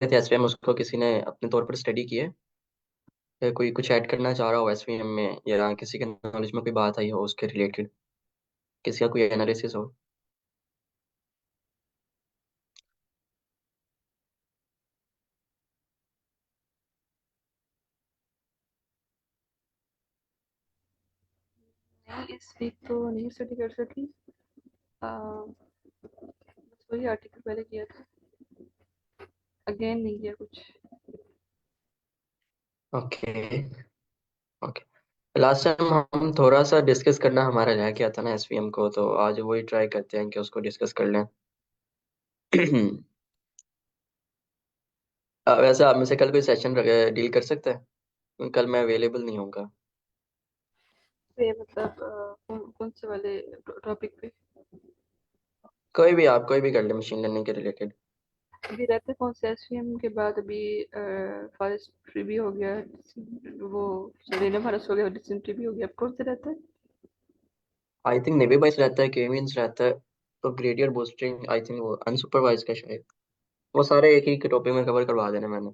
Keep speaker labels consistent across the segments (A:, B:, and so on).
A: थे एसवीएम, उसको किसी ने अपने तौर पर स्टडी की है? या कोई कुछ ऐड करना चाह रहा हो एसवीएम में, या किसी के नॉलेज में कोई बात आई हो उसके रिलेटेड, किसी का कोई एनालिसिस हो?
B: नहीं, इस वीक तो नहीं स्टडी कर सकी। बस वही आर्टिकल पहले किया था, अगेन नहीं किया कुछ।
A: ओके। ओके, लास्ट टाइम हम थोड़ा सा डिस्कस करना हमारा रह गया था ना एसवीएम को, तो आज वही ट्राई करते हैं कि उसको डिस्कस कर लें। वैसे आप में से कल कोई सेशन डील कर सकते हैं? कल मैं अवेलेबल नहीं होऊंगा।
B: ये मतलब कौन से वाले टॉपिक पे?
A: कोई भी, आप कोई भी कर ले मशीन लर्निंग के रिलेटेड।
B: अभी रहते कौन से एसवीएम के बाद अभी फॉरेस्ट भी हो गया, वो रेनो फॉरेस्ट हो गया, डिसेंट्री भी हो गया, अब कौन से रहते हैं?
A: आई थिंक नेवी बाइस रहता है, के मींस रहता है, तो ग्रेडियर बूस्टिंग आई थिंक वो अनसुपरवाइज का शायद। वो सारे एक ही टॉपिक में कवर करवा देने मैंने।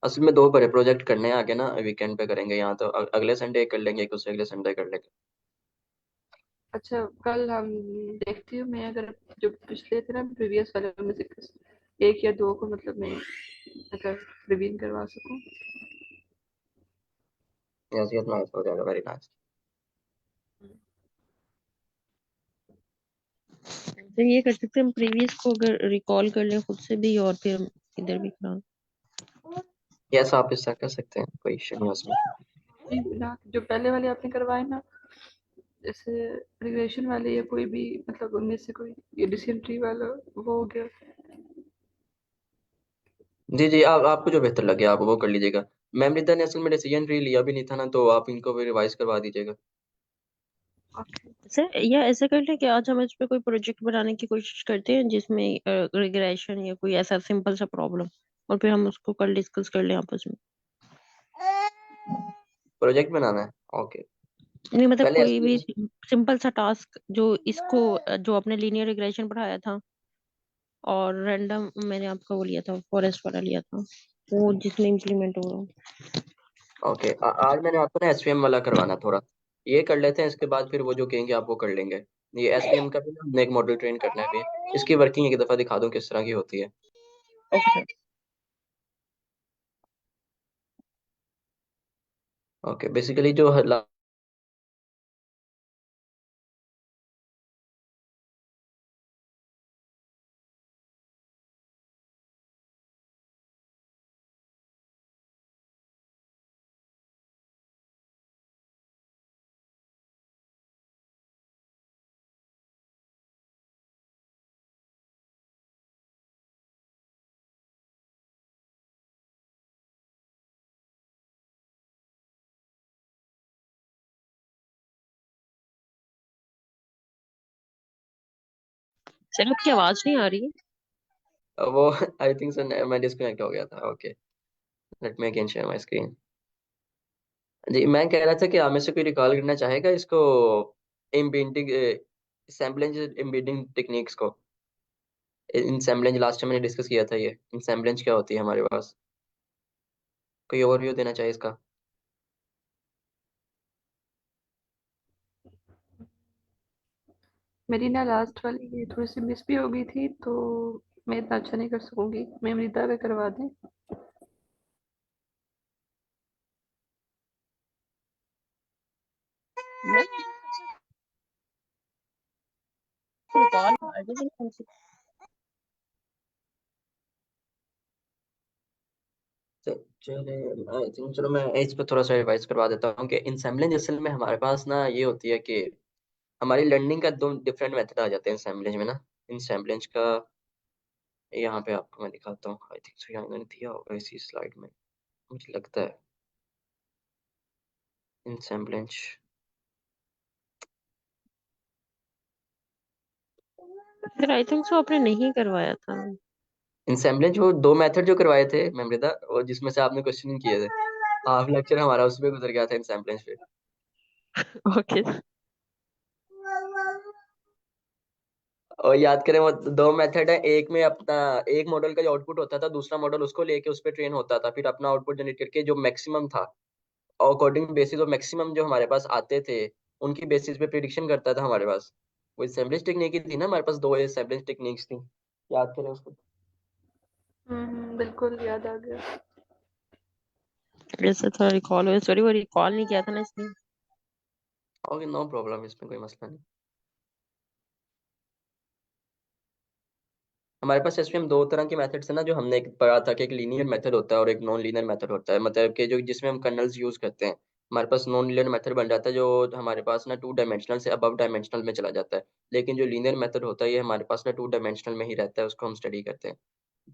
A: असल में दो बड़े प्रोजेक्ट करने हैं आगे ना, वीकेंड पे करेंगे, यहाँ तो अगले संडे कर लेंगे, एक उससे अगले संडे कर लेंगे।
B: अच्छा, कल हम देखती हूँ मैं, अगर जो पिछले थे ना प्रीवियस वाले में से एक या दो को मतलब मैं अगर रिवीन करवा सकूँ।
A: यस यस, नाइस हो जाएगा, वेरी नाइस।
C: तो ये कर सकते हैं हम, प्रीवियस को अगर रिकॉल कर लें खुद से भी और फिर हम इधर भी करा।
A: यस, आप इससे कर सकते हैं, कोई इशू नहीं है उसमें।
B: ना जो पहले वाले आपने करवाए ना, जैसे रिग्रेशन वाले या कोई भी, मतलब उनमें से कोई, ये डिसेंट्री वाला वो हो गया।
A: जी जी, आप आपको जो बेहतर लगे आप वो कर लीजिएगा। मैम रिदा ने असल में डिसीजन फ्री लिया भी नहीं था ना, तो आप इनको भी रिवाइज करवा दीजिएगा।
B: ओके।
C: सर या ऐसा कर लें कि आज हम इस पे कोई प्रोजेक्ट बनाने की कोशिश करते हैं जिसमें रिग्रेशन या कोई ऐसा सिंपल सा प्रॉब्लम, और फिर हम उसको कल डिस्कस कर लें आपस में।
A: प्रोजेक्ट बनाना है? ओके।
C: नहीं मतलब
A: पहले
C: कोई भी
A: एसवीएम।
C: सिंपल सा टास्क जो इसको जो आपने लीनियर रिग्रेशन पढ़ाया था और रैंडम मैंने आपका वो लिया था, फॉरेस्ट वाला लिया था, वो जिसमें इम्प्लीमेंट हो रहा हो।
A: ओके, आज मैंने आपको ना एसवीएम वाला करवाना थोड़ा। ये कर लेते हैं, इसके बाद फिर वो जो कहेंगे आप वो कर लेंगे। ये एसवीएम का भी ना हमने एक मॉडल ट्रेन करना है अभी, इसकी वर्किंग एक दफा दिखा दूं किस तरह की होती है।
C: ओके।
A: ओके, बेसिकली जो
C: सर आपकी आवाज नहीं आ रही है।
A: वो आई थिंक सर मैं डिस्कनेक्ट हो गया था। Okay, let me again share my screen. जी, मैं कह रहा था कि आप में से कोई रिकॉल करना चाहेगा इसको, एम्बेडिंग सैम्पलिंग एम्बेडिंग टेक्निक्स को। इंसैम्बलेंज लास्ट टाइम मैंने डिस्कस किया था, ये इंसैम्बलेंज क्या होती है हमारे पास, कोई ओवरव्यू देना चाहिए इसका?
B: मेरी ना लास्ट वाली ये थोड़ी सी मिस भी हो गई थी, तो मैं इतना अच्छा नहीं कर सकूंगी, मैं मृदा का करवा दें।
A: तो चले, आई थिंक चलो मैं इस पर थोड़ा सा रिवाइज करवा देता हूँ कि इंसैम्बलेंज असल में हमारे पास ना ये होती है कि हमारी लर्निंग का दो डिफरेंट मेथड आ जाते हैं इंसैम्बलेंज में ना। इंसैम्बलेंज का यहाँ पे आपको मैं दिखाता हूँ, आई थिंक सो यहाँ मैंने दिया होगा इसी स्लाइड में, मुझे लगता है। इंसैम्बलेंज,
C: सर आई थिंक सो आपने नहीं करवाया था।
A: इंसैम्बलेंज वो दो मेथड जो करवाए थे मेमोरिदा, और जिसमें से आपने क्वेश्चन किए थे, हाफ लेक्चर हमारा उसमें गुजर गया था इंसैम्बलेंज पे।
C: ओके।
A: और याद करें वो दो मेथड है, एक में अपना एक मॉडल का जो आउटपुट होता था, दूसरा मॉडल उसको लेके उस पर ट्रेन होता था, फिर अपना आउटपुट जनरेट करके जो मैक्सिमम था, अकॉर्डिंग बेसिस ऑफ मैक्सिमम जो हमारे पास आते थे, उनकी बेसिस पे प्रिडिक्शन करता था हमारे पास। वो सैम्पलिंग टेक्निक ही थी ना, हमारे पास दो सैम्पलिंग टेक्निक्स थी, याद करें उसको।
B: बिल्कुल याद आ गया।
C: ऐसे थोड़ा रिकॉल हो, सॉरी वो रिकॉल नहीं किया था ना इसलिए।
A: ओके, नो प्रॉब्लम, इसमें कोई मसला नहीं। हमारे पास एसवीएम दो तरह के मेथड्स है ना, जो हमने एक पढ़ा था कि एक लीनियर मेथड होता है और एक नॉन लीनियर मेथड होता है, मतलब कि जो जिसमें हम कर्नल्स यूज करते हैं। हमारे पास नॉन लीनियर मेथड बन जाता है जो हमारे पास ना टू डायमेंशनल से अबव डायमेंशनल में चला जाता है। लेकिन जो लीनियर मेथड होता है ये हमारे पास ना टू डायमेंशनल में ही रहता है, उसको हम स्टडी करते हैं।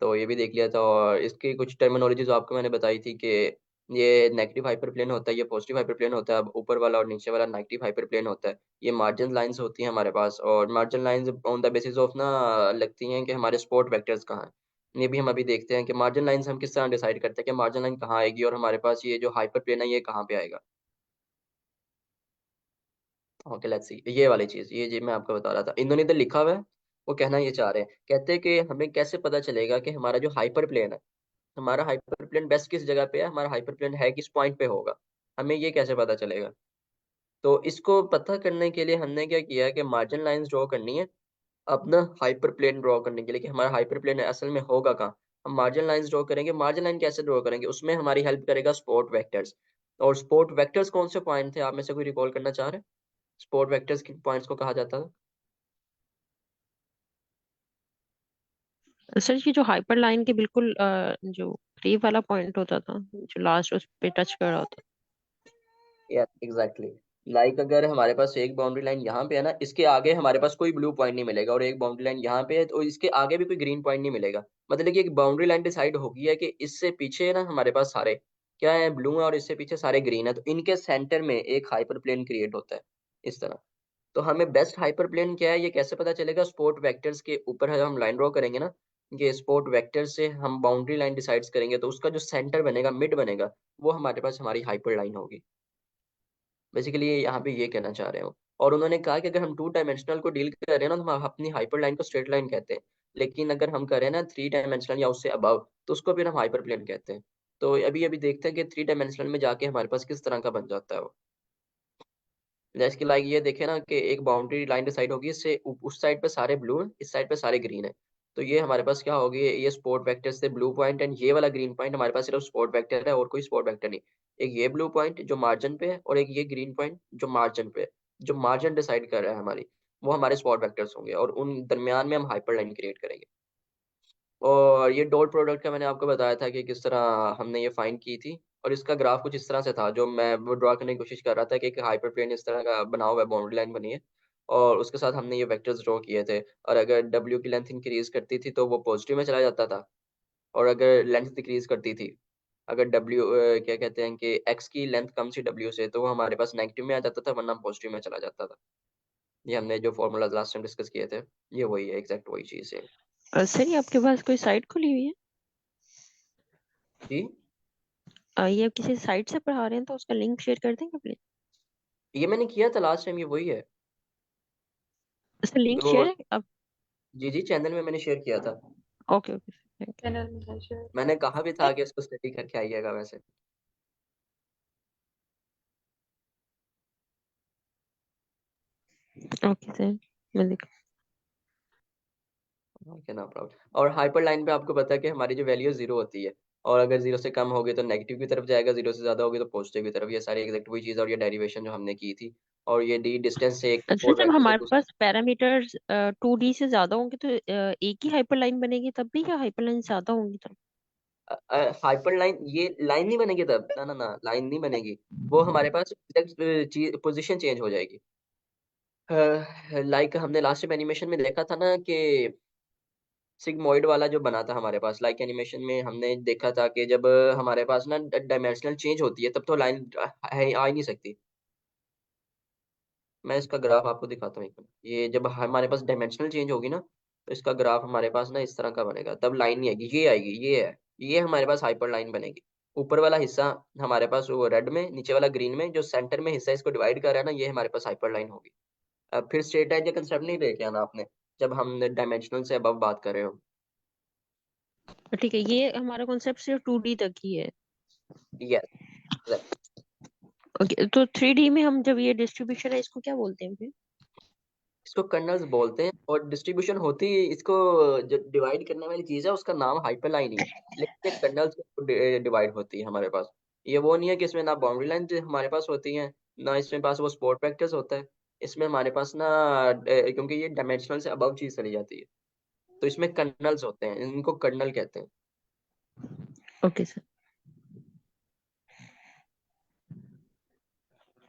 A: तो ये भी देख लिया था, और इसकी कुछ टर्मिनोलॉजी जो आपको मैंने बताई थी कि ये नेगेटिव हाइपर प्लेन होता है, ये पॉजिटिव हाइपर प्लेन होता है, अब ऊपर वाला और नीचे वाला नेगेटिव हाइपर प्लेन होता है। ये मार्जिन लाइंस होती हैं हमारे पास, और margin lines on the basis of ना लगती हैं कि हमारे स्पॉट वेक्टर्स कहाँ हैं। ये भी हम अभी देखते हैं कि मार्जिन लाइंस हम किस तरह डिसाइड करते हैं कि मार्जिन लाइन कहाँ आएगी, और हमारे पास ये जो हाइपर प्लेन है ये कहाँ पे आएगा। ओके, लेट्स सी ये वाली चीज, ये जी मैं आपको बता रहा था, इन्होंने इधर लिखा हुआ है। वो कहना ये चाह रहे हैं, कहते हैं कि हमें कैसे पता चलेगा कि हमारा जो हाइपर प्लेन है, हमारा हाइपर प्लेन बेस्ट किस जगह पे है, हमारा हाइपर प्लेन है किस पॉइंट पे होगा, हमें ये कैसे पता चलेगा। तो इसको पता करने के लिए हमने क्या किया है कि मार्जिन लाइंस ड्रॉ करनी है अपना हाइपर प्लेन ड्रॉ करने के लिए, कि हमारा हाइपर प्लेन असल में होगा कहाँ। हम मार्जिन लाइंस ड्रॉ करेंगे, मार्जिन लाइन कैसे ड्रॉ करेंगे, उसमें हमारी हेल्प करेगा स्पॉट वेक्टर्स। और स्पॉट वेक्टर्स कौन से पॉइंट थे, आप में से कोई रिकॉल करना चाह रहे हैं, स्पॉट वेक्टर्स किन पॉइंट्स को कहा जाता था।
C: सर ये जो हाइपर लाइन के बिल्कुल जो करीब वाला पॉइंट होता था, जो लास्ट उस पे टच कर रहा होता।
A: या एग्जैक्टली, लाइक अगर हमारे पास एक बाउंड्री लाइन यहाँ पे है ना, इसके आगे हमारे पास कोई ब्लू पॉइंट नहीं मिलेगा, और एक बाउंड्री लाइन यहाँ पे है तो इसके आगे भी कोई ग्रीन पॉइंट नहीं मिलेगा। मतलब कि एक बाउंड्री लाइन डिसाइड होगी है कि इससे पीछे ना हमारे पास सारे क्या है, ब्लू है, और इससे पीछे सारे ग्रीन है, तो इनके सेंटर में एक हाइपर प्लेन क्रिएट होता है इस तरह। तो हमें बेस्ट हाइपर प्लेन क्या है ये कैसे पता चलेगा, स्पोर्ट वेक्टर्स के ऊपर है हम लाइन ड्रॉ करेंगे ना, ये स्पोर्ट वेक्टर से हम बाउंड्री लाइन डिसाइड करेंगे, तो उसका जो सेंटर बनेगा, मिड बनेगा, वो हमारे पास हमारी हाइपर लाइन होगी। बेसिकली यहाँ पे ये कहना चाह रहे हो। और उन्होंने कहा कि अगर हम टू डायमेंशनल को डील कर रहे हैं ना, तो हम अपनी हाइपर लाइन को स्ट्रेट लाइन कहते हैं। लेकिन अगर हम करें ना थ्री डायमेंशनल या उससे अबव, तो उसको फिर हम हाइपर प्लेन कहते हैं। तो अभी अभी देखते हैं कि थ्री डायमेंशनल में जाके हमारे पास किस तरह का बन जाता है वो। जैसे कि लाइक ये देखे ना कि एक बाउंड्री लाइन डिसाइड होगी, इससे उस साइड पे सारे ब्लू हैं, इस साइड पे सारे ग्रीन है। तो ये हमारे पास क्या होगी, ये स्पॉट वेक्टर से ब्लू पॉइंट एंड ये वाला ग्रीन पॉइंट, हमारे पास सिर्फ स्पॉट वेक्टर है और कोई स्पॉट वेक्टर नहीं। एक ये ब्लू पॉइंट जो मार्जिन पे है, और एक ये ग्रीन पॉइंट जो मार्जिन पे है, जो मार्जिन डिसाइड कर रहा है हमारी, वो हमारे स्पॉट वेक्टर्स होंगे, और उन दरमियान में हम हाइपर लाइन क्रिएट करेंगे। और ये डॉट प्रोडक्ट का मैंने आपको बताया था कि किस तरह हमने ये फाइंड की थी। और इसका ग्राफ कुछ इस तरह से था, जो मैं वो ड्रा करने की कोशिश कर रहा था कि एक हाइपर प्लेन इस तरह का बना हुआ है, बाउंड्री लाइन बनी है, और उसके साथ हमने ये वेक्टर्स ड्रॉ किए थे। और अगर डब्ल्यू की लेंथ इंक्रीज करती थी तो वो पॉजिटिव में चला जाता था, और अगर लेंथ डिक्रीज करती थी, अगर डब्ल्यू क्या कहते हैं कि एक्स की लेंथ कम सी डब्ल्यू से, तो वो हमारे पास नेगेटिव में आ जाता था, वरना पॉजिटिव में चला जाता था। ये हमने जो फॉर्मूला लास्ट टाइम डिस्कस किए थे, ये वही है, एग्जैक्ट वही चीज़ है।
C: सर ये आपके पास कोई साइट खुली हुई है?
A: जी,
C: ये आप किसी साइट से पढ़ा रहे हैं तो उसका लिंक शेयर कर देंगे प्लीज।
A: ये मैंने किया था लास्ट टाइम, ये वही है
C: उसका लिंक
A: जो।
C: शेयर है आप?
A: जी जी, चैनल में मैंने शेयर किया था।
C: ओके ओके थैंक
B: चैनल में है शायद।
A: मैंने कहा भी था कि इसको स्टडी करके आइएगा वैसे।
C: यू। ओके सर, मैं देख।
A: Okay, no problem. और हाइपर लाइन पे आपको पता है कि हमारी जो वैल्यू जीरो होती है, और अगर जीरो से कम होगी तो नेगेटिव की तरफ जाएगा, जीरो से ज्यादा होगी तो पॉजिटिव की तरफ। ये सारी एग्जैक्ट वही चीज़, और ये डेरिवेशन जो हमने की थी। और ये डी डिस्टेंस से एक
C: अच्छा
A: सपोर्ट
C: जब
A: वेक्टर से
C: हमारे
A: दूसरा।
C: पास पैरामीटर्स 2D से ज्यादा होंगे तो एक ही हाइपरलाइन बनेगी तब भी, या हाइपरलाइन ज्यादा होंगी तब?
A: हाइपर लाइन ये लाइन नहीं बनेगी तब, ना ना ना, लाइन नहीं बनेगी। वो हमारे पास पोजिशन चेंज हो जाएगी। लाइक हमने लास्ट टाइम एनिमेशन में देखा था ना कि सिग्मोइड वाला जो बना था हमारे पास, लाइक एनिमेशन में हमने देखा था कि जब हमारे पास ना डायमेंशनल चेंज होती है, तब तो लाइन आ ही नहीं सकती। मैं इसका ग्राफ आपको दिखाता हूँ एक मिनट। ये जब हमारे पास डायमेंशनल चेंज होगी ना, तो इसका ग्राफ हमारे पास ना इस तरह का बनेगा, तब लाइन नहीं आएगी, ये आएगी, ये है, ये हमारे पास हाइपर लाइन बनेगी। ऊपर वाला हिस्सा हमारे पास वो रेड में, नीचे वाला ग्रीन में, जो सेंटर में हिस्सा इसको डिवाइड कर रहा है ना, ये हमारे पास हाइपर लाइन होगी। अब फिर स्ट्रेट लाइन का कंसेप्ट नहीं लेके आना आपने। जब हम डायमेंशनल से अबव बात कर रहे हो।
C: ठीक है, ये हमारा कॉन्सेप्ट सिर्फ 2D तक ही है।
A: यस,
C: ओके, तो 3D में हम जब ये डिस्ट्रीब्यूशन है इसको क्या बोलते हैं फिर?
A: इसको कर्नल्स बोलते हैं, और डिस्ट्रीब्यूशन होती है इसको, जो डिवाइड करने वाली चीज है उसका नाम हाइपरलाइन ही है, लेकिन ये कर्नल्स डिवाइड होती है हमारे पास। ये वो नहीं है कि इसमें ना बाउंड्री लाइन हमारे पास होती है, ना इसमें पास वो स्पोर्ट वेक्टर्स होता है। इसमें हमारे पास ना क्योंकि ये डायमेंशनल से अबव चीज चली जाती है, तो इसमें कर्नल्स होते हैं, इनको कर्नल कहते हैं।
C: Okay sir.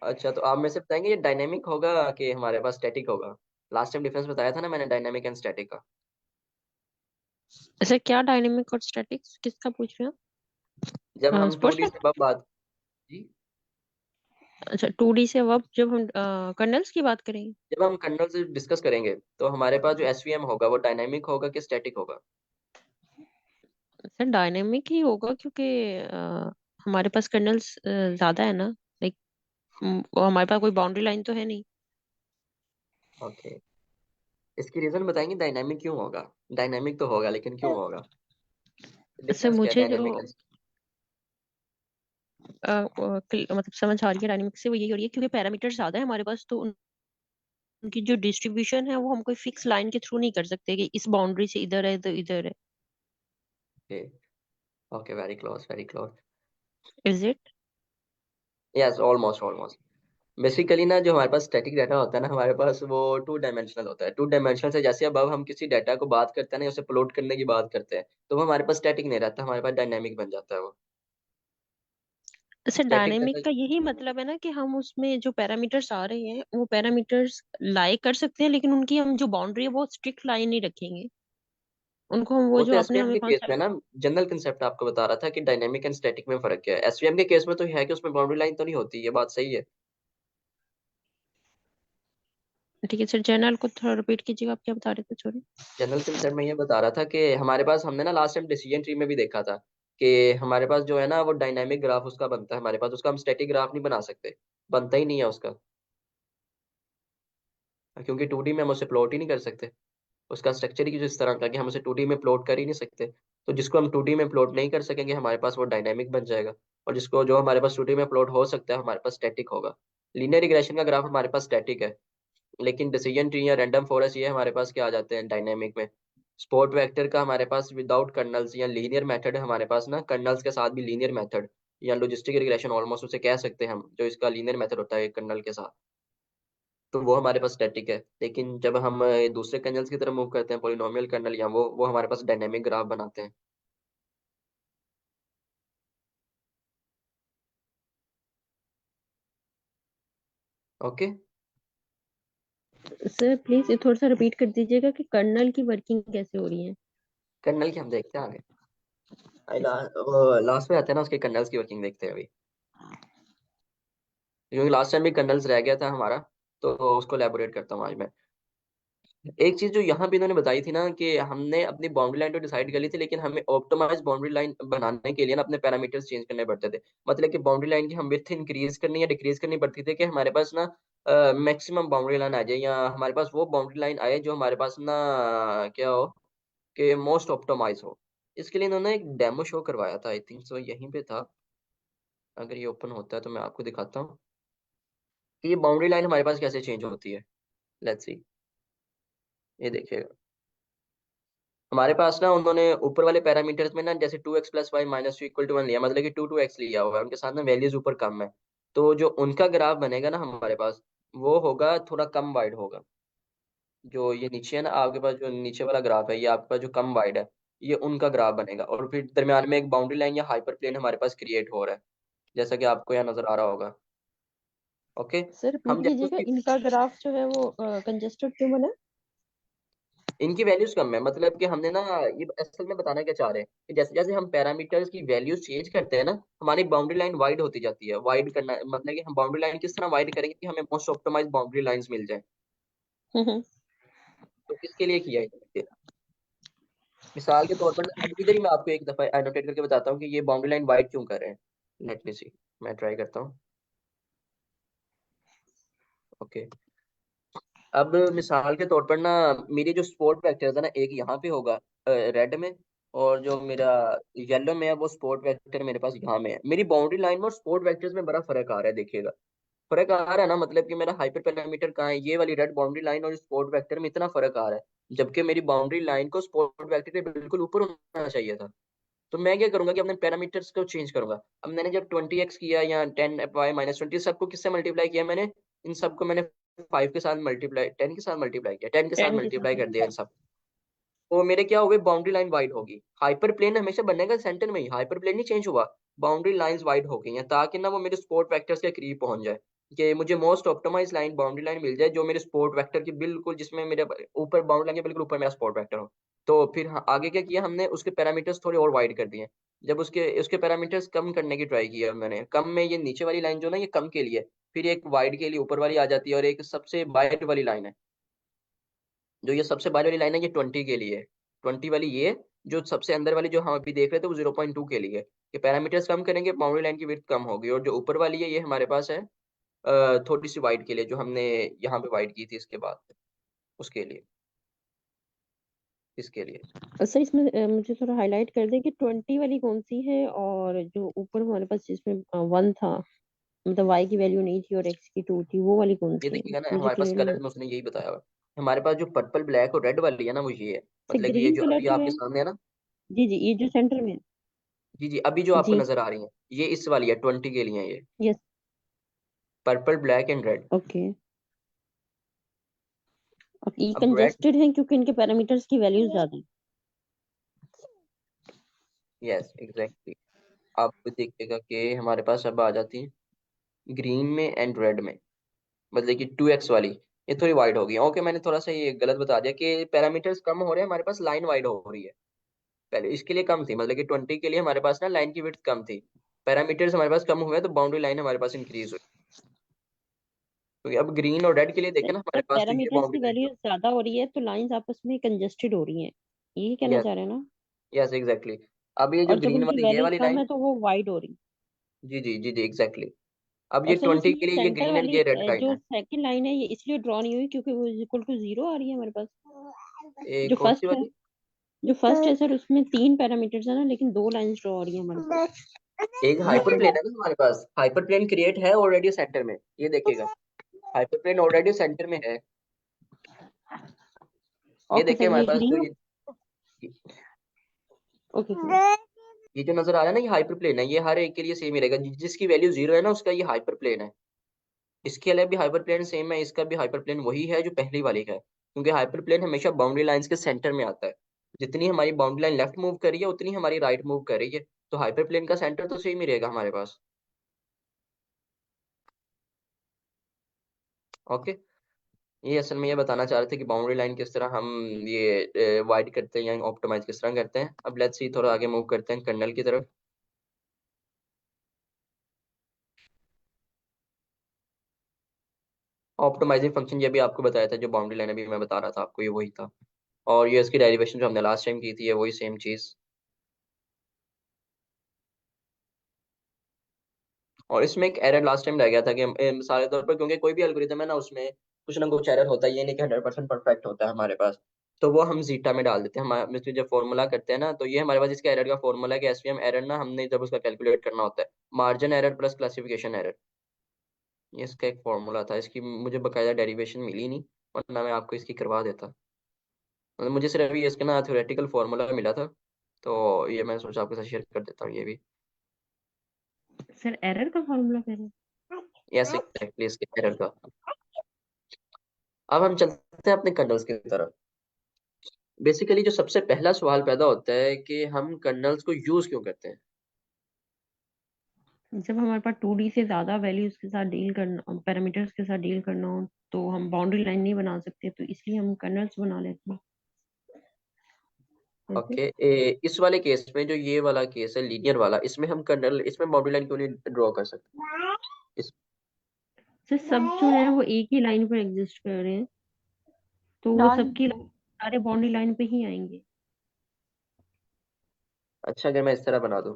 A: अच्छा, तो आप मेरे से बताएंगे ये डायनेमिक होगा कि हमारे पास स्टैटिक होगा? लास्ट टाइम डिफरेंस बताया था ना मैंने, डायनेमिक एंड स्टैटिक का।
C: सर क्या डायनेमिक और स्टैटिक्स किसका पूछ रहे
A: जब
C: हो?
A: हम टू
C: स्पोर्ट्स
A: डी से
C: वेक्टर।
A: अब बात। जी।
C: अच्छा, 2D से अब जब हम कर्नल्स की बात करेंगे।
A: जब हम कर्नल से डिस्कस करेंगे तो हमारे पास जो एसवीएम होगा वो डायनामिक होगा कि स्टैटिक होगा?
C: सर डायनेमिक ही होगा क्योंकि हमारे पास कर्नल्स ज्यादा है ना। लाइक हमारे पास कोई बाउंड्री लाइन तो है नहीं।
A: ओके, इसकी रीजन बताएंगे डायनामिक क्यों होगा? डायनामिक तो होगा लेकिन क्यों होगा?
C: सर
A: डिफरेंस क्या है
C: मुझे जो
A: डायनामिक एंड?
C: मतलब समझ आ रही है डायनेमिक से, वो यही हो रही है क्योंकि पैरामीटर ज्यादा है हमारे पास, तो उनकी जो डिस्ट्रीब्यूशन है वो हम कोई फिक्स लाइन के थ्रू नहीं कर सकते कि इस बाउंड्री से इधर है तो इधर है।
A: Okay, okay, very close, very close.
C: Is it?
A: Yes, almost almost. Basically ना जो हमारे पास स्टैटिक डाटा होता है ना, हमारे पास वो टू डायमेंशनल होता है। टू डायमेंशनल से जैसे अब हम किसी डाटा को बात करते हैं ना, उसे प्लॉट करने की बात करते हैं, तो वो हमारे पास स्टैटिक नहीं रहता, हमारे पास डायनामिक बन जाता है वो।
C: अच्छा,
A: स्टैटिक
C: डायनेमिक
A: डाटा।
C: का यही मतलब है ना कि हम उसमें जो पैरामीटर्स आ रहे हैं वो पैरामीटर्स लाई कर सकते हैं, लेकिन उनकी हम जो बाउंड्री है वो स्ट्रिक्ट लाइन नहीं रखेंगे। उनको हम वो
A: वो तो
C: जो आपने
A: एसवीएम
C: हमें
A: के केस
C: कॉन्सेप्ट।
A: में ना, जनरल कंसेप्ट आपको बता रहा था कि डायनेमिक एंड स्टैटिक में फर्क क्या है। एसवीएम के केस में तो है कि उसमें बाउंड्री लाइन तो नहीं होती, ये बात सही है।
C: ठीक है सर, जर्नल को थोड़ा रिपीट कीजिएगा, आप क्या बता रहे थे, सॉरी।
A: जनरल कंसेप्ट में ये बता रहा था कि हमारे पास, हमने ना लास्ट टाइम डिसीजन ट्री में भी देखा था कि हमारे पास जो है ना वो डायनामिक ग्राफ उसका बनता है हमारे पास, उसका हम स्टैटिक ग्राफ नहीं बना सकते, बनता ही नहीं है उसका, क्योंकि 2D में हम उसे प्लॉट ही नहीं कर सकते। उसका स्ट्रक्चर ही कुछ इस तरह का कि हम उसे 2D में प्लॉट कर ही नहीं सकते। तो जिसको हम 2D में प्लॉट नहीं कर सकेंगे हमारे पास वो डायनामिक बन जाएगा, और जिसको जो हमारे पास 2D में प्लॉट हो सकता है हमारे पास स्टैटिक होगा। लीनियर रिग्रेशन का ग्राफ हमारे पास स्टैटिक है, लेकिन डिसीजन ट्री या रैंडम फॉरेस्ट ये हमारे पास क्या आ जाते हैं डायनेमिक में। स्पोर्ट वेक्टर का हमारे पास विदाउट कर्नल्स या लीनियर मेथड है हमारे पास ना, कर्नल्स के साथ भी लीनियर मेथड या लॉजिस्टिक रिग्रेशन ऑलमोस्ट उसे कह सकते हैं हम, जो इसका लीनियर मेथड होता है कर्नल के साथ, तो वो हमारे पास स्टैटिक है। लेकिन जब हम दूसरे कर्नल्स की तरफ मूव करते हैं, पॉलिनोमियल कर्नल या वो हमारे पास डायनेमिक ग्राफ बनाते हैं। ओके।
C: सर प्लीज ये थोड़ा सा रिपीट कर दीजिएगा कि कर्नल की वर्किंग कैसे हो रही है।
A: कर्नल की हम देखते हैं आगे, लास्ट में आते हैं ना उसके कर्नल्स की वर्किंग देखते हैं अभी, क्योंकि लास्ट टाइम भी कर्नल्स रह गया था हमारा, तो उसको एलैबोरेट करता हूँ आज मैं। एक चीज जो यहाँ भी इन्होंने बताई थी ना कि हमने अपनी बाउंड्री लाइन तो डिसाइड कर ली थी, लेकिन हमें ऑप्टिमाइज बाउंड्री लाइन बनाने के लिए ना अपने पैरामीटर्स चेंज करने पड़ते थे। मतलब कि बाउंड्री लाइन की हम विड्थ इंक्रीज करनी या डिक्रीज करनी पड़ती थी कि हमारे पास ना मैक्सिमम बाउंड्री लाइन आ जाए, या हमारे पास वो बाउंड्री लाइन आए जो हमारे पास ना क्या हो, कि मोस्ट ऑप्टिमाइज हो। इसके लिए इन्होंने एक डेमो शो करवाया था, आई थिंक सो यहीं पे था। अगर ये ओपन होता है तो मैं आपको दिखाता हूँ कि ये बाउंड्री लाइन हमारे पास कैसे चेंज होती है। लेट्स सी, ये देखिएगा। हमारे पास ना उन्होंने ऊपर वाले पैरामीटर्स में ना जैसे 2x+y−2 = 1 लिया, मतलब कि 2 लिया हुआ है, उनके साथ ना वैल्यूज ऊपर कम है। तो जो उनका ग्राफ बनेगा ना हमारे पास, वो होगा थोड़ा कम वाइड होगा। जो ये नीचे है ना आपके पास, जो नीचे वाला ग्राफ है ये आपके पास जो कम वाइड है, ये उनका ग्राफ बनेगा। और फिर दरम्यान में एक बाउंड्री लाइन या हाइपर प्लेन हमारे पास क्रिएट हो रहा है, जैसा कि आपको यहाँ नजर आ रहा होगा। ओके।
C: सर रिपीट
A: हम जैसे
C: कीजिएगा,
A: उसकी,
C: इनका ग्राफ जो है वो कंजेस्टेड क्यों बना?
A: इनकी वैल्यूज कम है, मतलब कि हमने ना, ये असल में बताना क्या चाह रहे हैं कि जैसे जैसे हम पैरामीटर्स की वैल्यूज चेंज करते हैं ना, हमारी बाउंड्री लाइन वाइड होती जाती है। वाइड करना मतलब कि हम बाउंड्री लाइन किस तरह वाइड करेंगे कि हमें मोस्ट ऑप्टिमाइज बाउंड्री लाइंस मिल जाए।
C: हम्म।
A: तो इसके लिए किया है इन्होंने। मिसाल के तौर पर अब इधर ही मैं आपको एक दफा एनोटेट करके बताता हूँ कि ये बाउंड्री लाइन वाइड क्यों कर रहे हैं। लेट मी सी, मैं ट्राई करता हूँ। ओके। अब मिसाल के तौर पर ना, मेरी जो स्पोर्ट वेक्टर है ना, एक यहाँ पे होगा रेड में, और जो मेरा येलो में है वो स्पोर्ट वेक्टर मेरे पास यहाँ में है। मेरी बाउंड्री लाइन में और स्पोर्ट वेक्टर्स में बड़ा फर्क आ रहा है, देखिएगा। फर्क आ रहा है ना, मतलब कि मेरा हाइपर पैरामीटर कहाँ है, ये वाली रेड बाउंड्री लाइन और स्पोर्ट वेक्टर में इतना फर्क आ रहा है, जबकि मेरी बाउंड्री लाइन को स्पोर्ट वेक्टर के बिल्कुल ऊपर होना चाहिए था। तो मैं क्या करूंगा कि अपने पैरामीटर्स को चेंज करूंगा। अब मैंने जब 20x किया या 10y-20, सबको किससे मल्टीप्लाई किया मैंने, इन सबको मैंने 5 के साथ मल्टीप्लाई, 10 के साथ मल्टीप्लाई किया, 10 के साथ
C: 10 के
A: मल्टीप्लाई
C: साथ।
A: कर दिया इन सब। तो मेरे क्या हो गए, बाउंड्री लाइन वाइड होगी। हाइपर प्लेन हमेशा बनेगा सेंटर में ही, हाइपर प्लेन नहीं चेंज हुआ। बाउंड्री लाइंस वाइड हो गई हैं ताकि ना वो मेरे स्पोर्ट वेक्टर्स के करीब पहुंच जाए, कि मुझे most optimize line, boundary line मिल जाए जो मेरे स्पोर्ट वेक्टर की बिल्कुल, जिसमें मेरे ऊपर बाउंड्री लाइन के बिल्कुल ऊपर मेरा स्पोर्ट वेक्टर हो। तो फिर आगे क्या किया हमने, उसके पैरामीटर्स थोड़े और वाइड कर दिए। जब उसके उसके पैरामीटर्स कम करने की ट्राई किया मैंने, कम में ये नीचे वाली लाइन जो ना, ये कम के लिए, फिर एक वाइड के लिए ऊपर वाली आ जाती है, और एक सबसे वाइड वाली लाइन है, जो ये सबसे बाहर वाली लाइन है, ये 20 के लिए है। 20 वाली ये, जो सबसे अंदर वाली जो हम अभी देख रहे थे वो 0.2 के लिए। ये पैरामीटर्स कम करेंगे, बाउंड्री लाइन की विड्थ कम होगी, और जो ऊपर वाली है ये हमारे पास है थोड़ी सी वाइड के लिए, जो हमने यहाँ पे वाइड की थी इसके बाद, उसके लिए, इसके लिए।
C: सर इसमें मुझे थोड़ा हाईलाइट कर दें कि 20 वाली कौन सी है, और जो ऊपर हमारे पास जिसमें 1 था, मतलब y की वैल्यू नहीं थी और x की 2 थी, वो वाली कौन
A: ये
C: सी है,
A: देखिएगा ना,
C: मुझे
A: हमारे पास
C: क्लियरली।
A: कलर में उसने यही बताया हुआ है। हमारे पास जो पर्पल ब्लैक और रेड वाली है ना, वो ये है।
C: से
A: मतलब कि ये
C: ग्रीन
A: जो
C: कलर
A: अभी
C: जो
A: आपके
C: है,
A: सामने है ना,
C: जी जी, ये जो सेंटर में है।
A: जी जी, अभी जो आपको
C: जी।
A: नजर आ रही है, ये इस वाली है, 20 के लिए है ये,
C: yes.
A: Purple black and red.
C: Okay. और ये
A: अब रेड,
C: कंजेस्टेड है क्योंकि इनके पैरामीटर्स की वैल्यूज ज्यादा है।
A: Yes exactly. आप देखिएगा कि हमारे पास अब आ जाती है ग्रीन में एंड रेड में, मतलब कि 2x वाली, ये थोड़ी वाइड हो गई। ओके, मैंने थोड़ा सा ये गलत बता दिया कि पैरामीटर्स कम हो रहे हैं, हमारे पास लाइन वाइड हो रही है। पहले इसके लिए कम थी, मतलब कि 20 के लिए हमारे पास ना लाइन की विड्थ कम थी। पैरामीटर्स हमारे पास कम हुए तो बाउंड्री लाइन हमारे पास इंक्रीज हुई। क्योंकि अब ग्रीन और रेड के लिए देखें ना,
C: जब
A: हमारे पास तो ये
C: पैरामीटर्स की
A: बाउंड्री लाइन
C: वैल्यू ज्यादा हो रही है तो लाइंस आपस में कंजेस्टेड हो रही हैं, यही कहना
A: यस,
C: चाह रहे हैं ना।
A: Yes exactly. अब ये जो
C: और जब
A: ग्रीन
C: उनकी
A: वाली, ये
C: वैल्यूज
A: वाली
C: कम
A: लाइन,
C: है तो वो वाइड हो रही।
A: जी जी जी जी एग्जैक्टली। अब ये
C: और सर
A: 20
C: इसमें
A: के लिए ये
C: सेंटर
A: ग्रीन एंड
C: वाली
A: ये रेड लाइन
C: जो
A: है।
C: सेकंड लाइन है, ये इसलिए ड्रॉ नहीं हुई क्योंकि वो इक्वल टू 0 आ रही है हमारे पास। जो
A: कौन सी
C: फर्स्ट है,
A: वाली?
C: जो फर्स्ट है सर, उसमें 3 पैरामीटर्स है ना, लेकिन 2 लाइंस ड्रॉ हो रही है हमारे पास।
A: एक हाइपर प्लेन है ना हमारे पास, हाइपर प्लेन क्रिएट है ऑलरेडी सेंटर में, ये देखिएगा, हाइपर प्लेन ऑलरेडी सेंटर में है। ये
C: ओके
A: देखिए
C: सर,
A: हमारे
C: ये
A: पास जो
C: ग्रीन। Okay sir.
A: ये जो नजर आ रहा है ना, ये हाइपर प्लेन है, ये हर एक के लिए सेम ही रहेगा। जिसकी वैल्यू 0 है ना, उसका ये हाइपर प्लेन है। इसके अलावा भी हाइपर प्लेन सेम है, इसका भी हाइपर प्लेन वही है जो पहली वाली का है, क्योंकि हाइपर प्लेन हमेशा बाउंड्री लाइंस के सेंटर में आता है। जितनी हमारी बाउंड्री लाइन लेफ्ट मूव कर रही है, उतनी हमारी राइट मूव कर रही है, तो हाइपर प्लेन का सेंटर तो सेम ही रहेगा हमारे पास। ओके, ये असल में ये बताना चाह रहे थे कि बाउंड्री लाइन किस तरह हम ये वाइड करते हैं या ऑप्टिमाइज किस तरह करते हैं। अब लेट्स सी, थोड़ा आगे मूव करते हैं कर्नल की तरफ। ऑप्टिमाइजिंग फंक्शन ये भी आपको बताया था, जो बाउंड्री लाइन अभी मैं बता रहा था आपको, ये वही था। और ये इसकी डेरिवेशन जो हमने लास्ट टाइम की थी, ये वही सेम चीज। और इसमें एक एरर लास्ट टाइम रह गया था कि मिसाल के तौर पर, क्योंकि कोई भी एल्गोरिथम है ना, उसमें कुछ ना कुछ एरर होता है, ये नहीं कि 100% परफेक्ट होता है हमारे पास। तो वो हम जीटा में डाल देते हैं, हम इसमें जब फॉर्मूला करते हैं ना, तो ये हमारे पास इसका एरर का फॉर्मूला है कि एसवीएम एरर ना, हमने जब उसका कैलकुलेट करना होता है, margin error plus classification error, ये इसका एक फॉर्मूला था। इसकी मुझे बकायदा डेरिवेशन मिली नहीं, वरना मैं आपको इसकी करवा देता। मतलब मुझे सिर्फ ये इसका ना थ्योरेटिकल फॉर्मूला मिला था, तो ये मैं सोचा आपके साथ शेयर कर देता हूँ ये भी।
C: सर एरर का फॉर्मूला कह रहे
A: यस एग्जैक्टली, इसके एरर का। अब हम चलते हैं अपने कर्नल्स की तरफ। बेसिकली जो सबसे पहला सवाल पैदा होता है कि हम कर्नल्स को यूज क्यों करते हैं।
C: हैं। जब हमारे पास 2D से ज्यादा वैल्यूज के साथ डील करना, पैरामीटर्स के साथ डील करना हो, तो हम बाउंड्री लाइन नहीं बना सकते, तो इसलिए हम कर्नल्स बना लेते हैं।
A: ओके,
C: ऐसे।
A: इस वाले केस में, जो ये वाला केस है लीनियर वाला, इसमें हम कर्नल, इसमें बाउंड्री लाइन क्यों नहीं ड्रॉ कर सकते इस?
C: सर सब जो है वो एक ही लाइन पर एग्जिस्ट कर रहे हैं, तो वो
B: नॉन
C: सबकी सारे बाउंड्री लाइन पे ही आएंगे।
A: अच्छा, अगर मैं इस तरह बना दूं,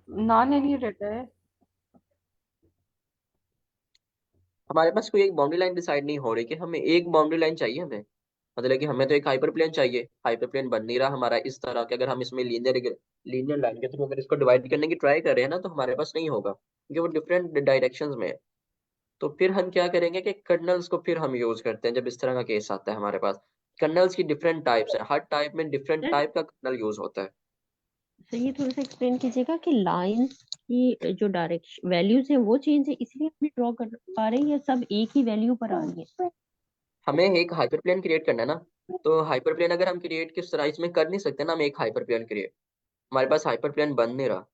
B: नॉन लिनियर रहता है।
A: हमारे पास कोई एक बाउंड्री लाइन डिसाइड नहीं हो रही कि हमें एक बाउंड्री लाइन चाहिए हमें, मतलब कि हमें तो एक हाइपर प्लेन चाहिए, हाइपर प्लेन बन नहीं रहा हमारा इस तरह कि अगर हम इसमें लीनियर लाइन के थ्रू अगर इसको डिवाइड करने की ट्राई कर रहे हैं ना तो हमारे पास नहीं होगा क्योंकि वो डिफरेंट डायरेक्शंस में है। तो फिर हम क्या करेंगे कि कर्नल्स को फिर हम यूज करते हैं जब इस तरह का केस आता है हमारे पास। कर्नल्स की डिफरेंट टाइप्स है, हर टाइप में डिफरेंट
C: सर
A: टाइप का कर्नल यूज होता है।
C: सर ये थोड़ा सा एक्सप्लेन कीजिएगा कि लाइंस की जो डायरेक्शन वैल्यूज है वो चेंज है इसलिए हम ड्रॉ कर पा रहे हैं या सब एक ही वैल्यू पर आ रही है?
A: हमें एक हाइपर प्लेन क्रिएट करना है ना, तो हाइपर प्लेन अगर हम क्रिएट किस तरह इसमें कर नहीं सकते ना, हम एक हाइपर प्लेन क्रिएट, हमारे पास हाइपर प्लेन बन नहीं रहा।